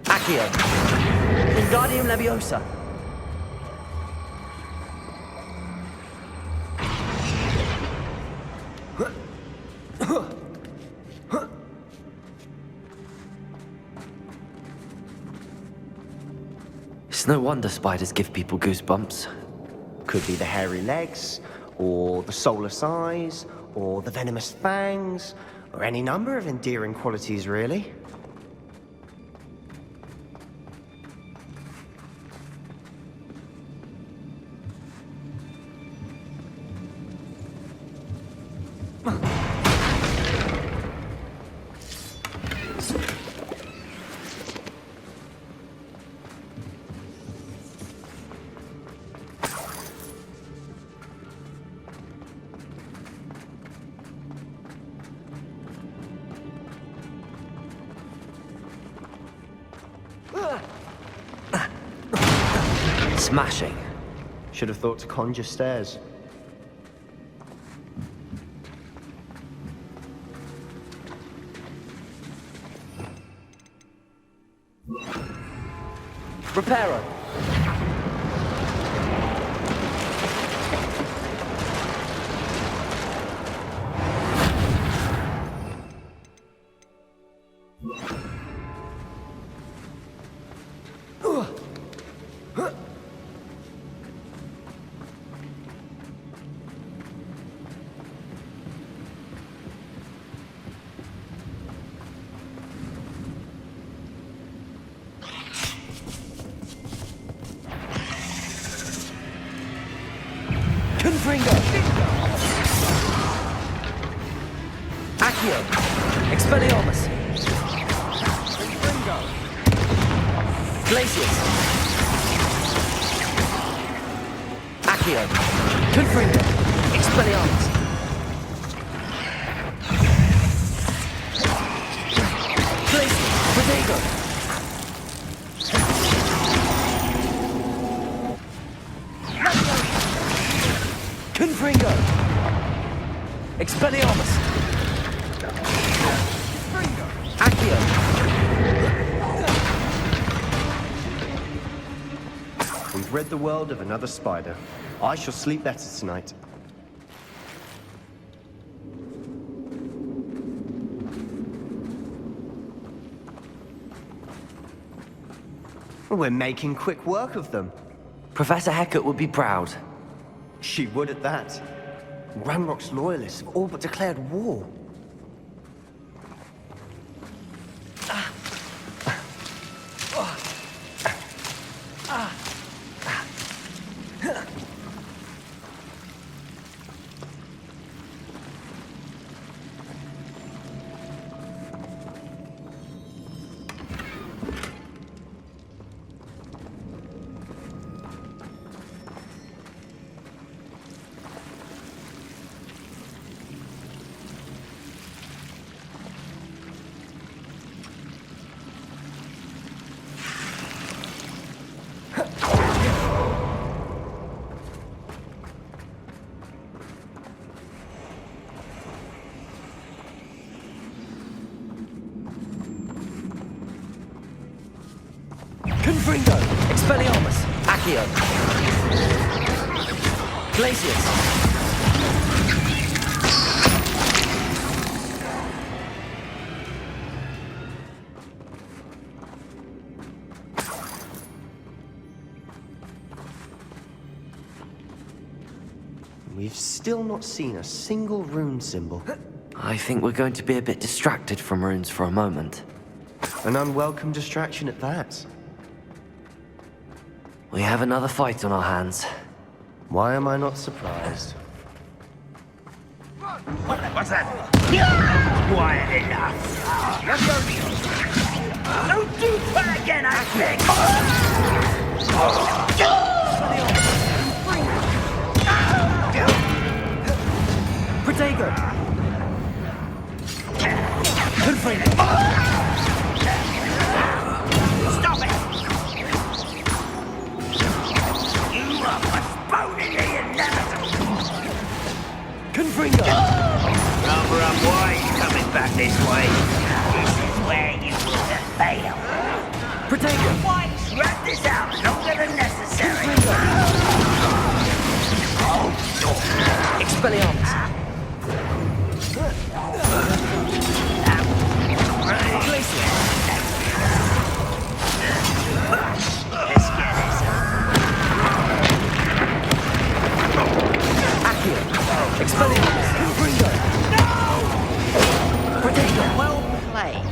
Accio! Wingardium Leviosa! It's no wonder spiders give people goosebumps. Could be the hairy legs, or the soulless eyes, or the venomous fangs, or any number of endearing qualities, really. Smashing. Should have thought to conjure stairs. Reparo. Confringo! Accio! Expelliarmus! Confringo! Glacius! Accio! Confringo! Expelliarmus! Glacius! Protego! Confringo! Expelliarmus! Accio! We've rid the world of another spider. I shall sleep better tonight. We're making quick work of them. Professor Hecat would be proud. She would at that. Ranrok's loyalists have all but declared war. Confringo! Expelliarmus! Accio! Glacius! We've still not seen a single rune symbol. I think we're going to be a bit distracted from runes for a moment. An unwelcome distraction at that. We have another fight on our hands. Why am I not surprised? What's that? Quiet enough. Don't do that again, I think. Protego! Confringo! Stop it! You are postponing the inevitable. Confringo! Number up, why are you coming back this way? This is where you will fail. Protego! Twice! Wrap this out longer than necessary. Expelliarmus! Let's get this. Accio! Expelliarmus! Confringo! No! Protego! Well played.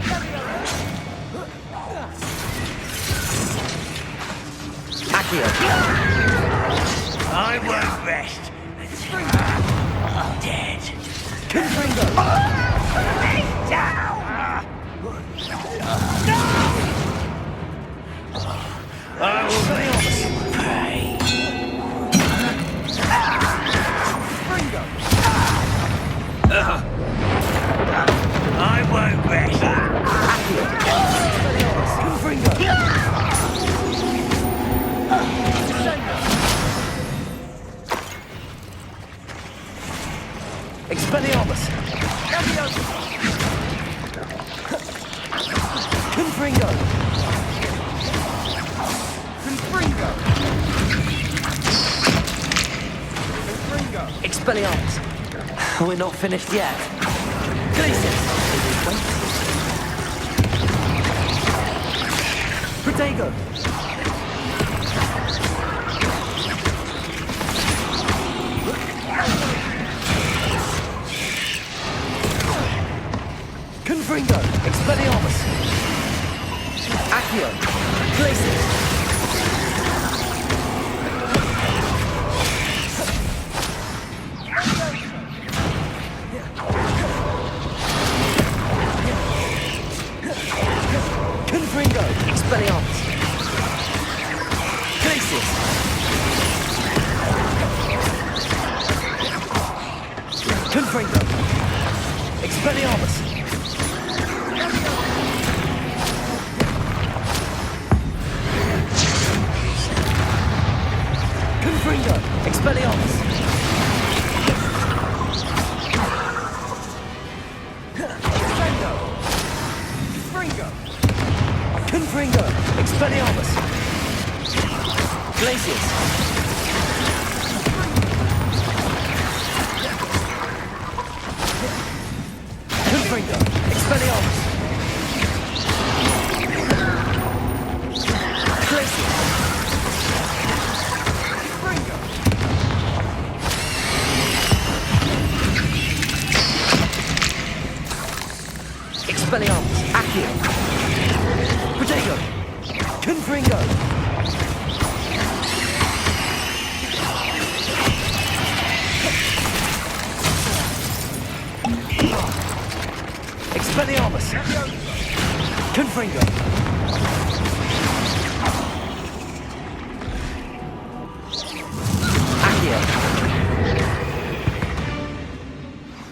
Accio! I won't rest until I'm dead. Confringo! Lay down! No! I will make you pay. I won't rest. Confringo! Expelliarmus! Confringo! Confringo! Confringo! Expelliarmus! We're not finished yet. Glacius! Protego! Confringo! Expelliarmus! Accio! Glacius! Confringo! Expelliarmus! Glacius! Confringo! Expelliarmus! Confringo! Expelliarmus! Confringo! Expelliarmus! Glacius! Confringo! Expelliarmus! Glacius! Expelliarmus! Accio! Protego! Confringo! Expelliarmus! Confringo! Accio!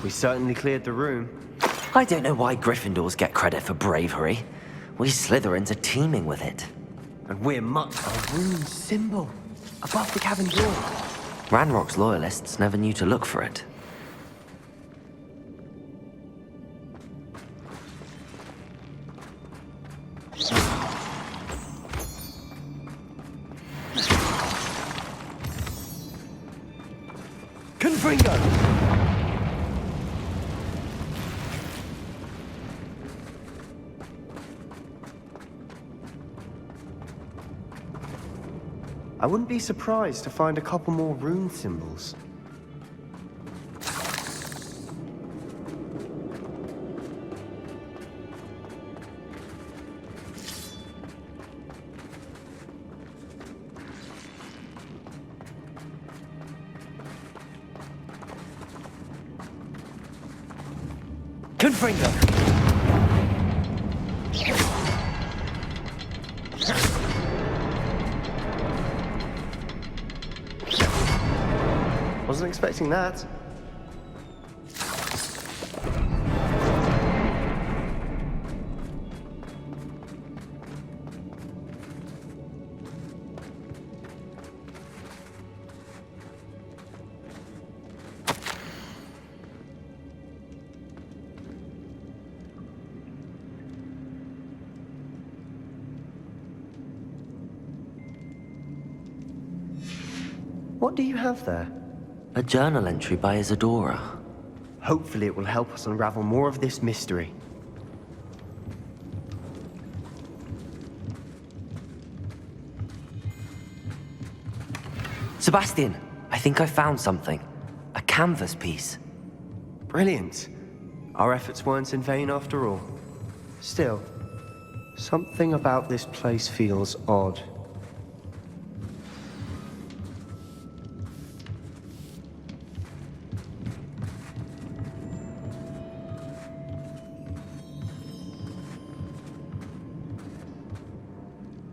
We certainly cleared the room. I don't know why Gryffindors get credit for bravery. We Slytherins are teeming with it. And we're much a rune symbol above the cavern door. Ranrock's loyalists never knew to look for it. Confringo! I wouldn't be surprised to find a couple more rune symbols. Confringo! Wasn't expecting that. What do you have there? A journal entry by Isadora. Hopefully it will help us unravel more of this mystery. Sebastian, I think I found something. A canvas piece. Brilliant. Our efforts weren't in vain after all. Still, something about this place feels odd.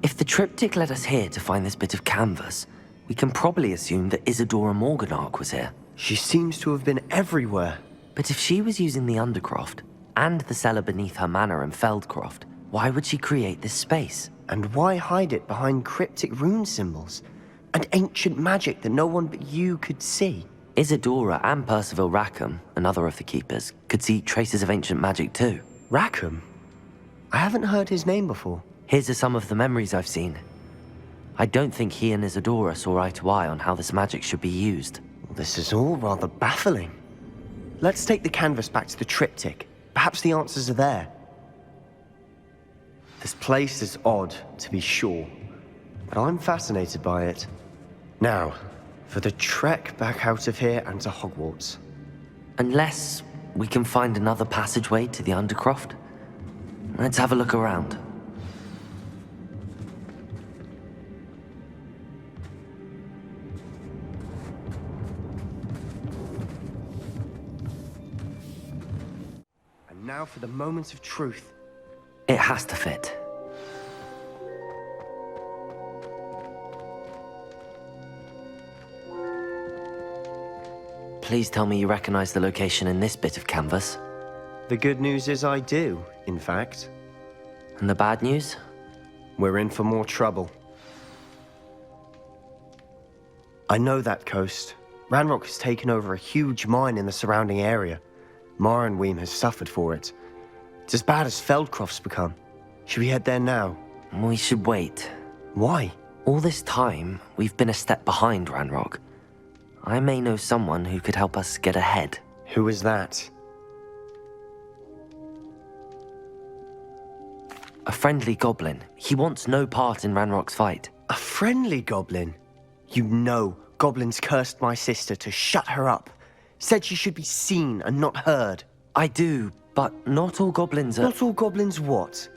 If the triptych led us here to find this bit of canvas, we can probably assume that Isadora Morganach was here. She seems to have been everywhere. But if she was using the Undercroft, and the cellar beneath her manor in Feldcroft, why would she create this space? And why hide it behind cryptic rune symbols? And ancient magic that no one but you could see? Isadora and Percival Rackham, another of the keepers, could see traces of ancient magic too. Rackham? I haven't heard his name before. Here's are some of the memories I've seen. I don't think he and Isadora saw eye to eye on how this magic should be used. This is all rather baffling. Let's take the canvas back to the triptych. Perhaps the answers are there. This place is odd, to be sure, but I'm fascinated by it. Now, for the trek back out of here and to Hogwarts. Unless we can find another passageway to the Undercroft. Let's have a look around. And now for the moment of truth. It has to fit. Please tell me you recognize the location in this bit of canvas. The good news is I do, in fact. And the bad news? We're in for more trouble. I know that coast. Ranrok has taken over a huge mine in the surrounding area. Marrenweem has suffered for it. It's as bad as Feldcroft's become. Should we head there now? We should wait. Why? All this time, we've been a step behind Ranrok. I may know someone who could help us get ahead. Who is that? A friendly goblin. He wants no part in Ranrock's fight. A friendly goblin? You know, goblins cursed my sister to shut her up. Said she should be seen and not heard. I do, but not all goblins are... Not all goblins what?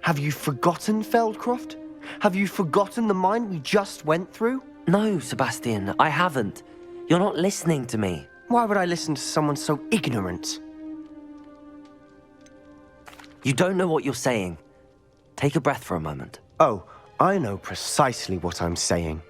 Have you forgotten Feldcroft? Have you forgotten the mine we just went through? No, Sebastian, I haven't. You're not listening to me. Why would I listen to someone so ignorant? You don't know what you're saying. Take a breath for a moment. Oh, I know precisely what I'm saying.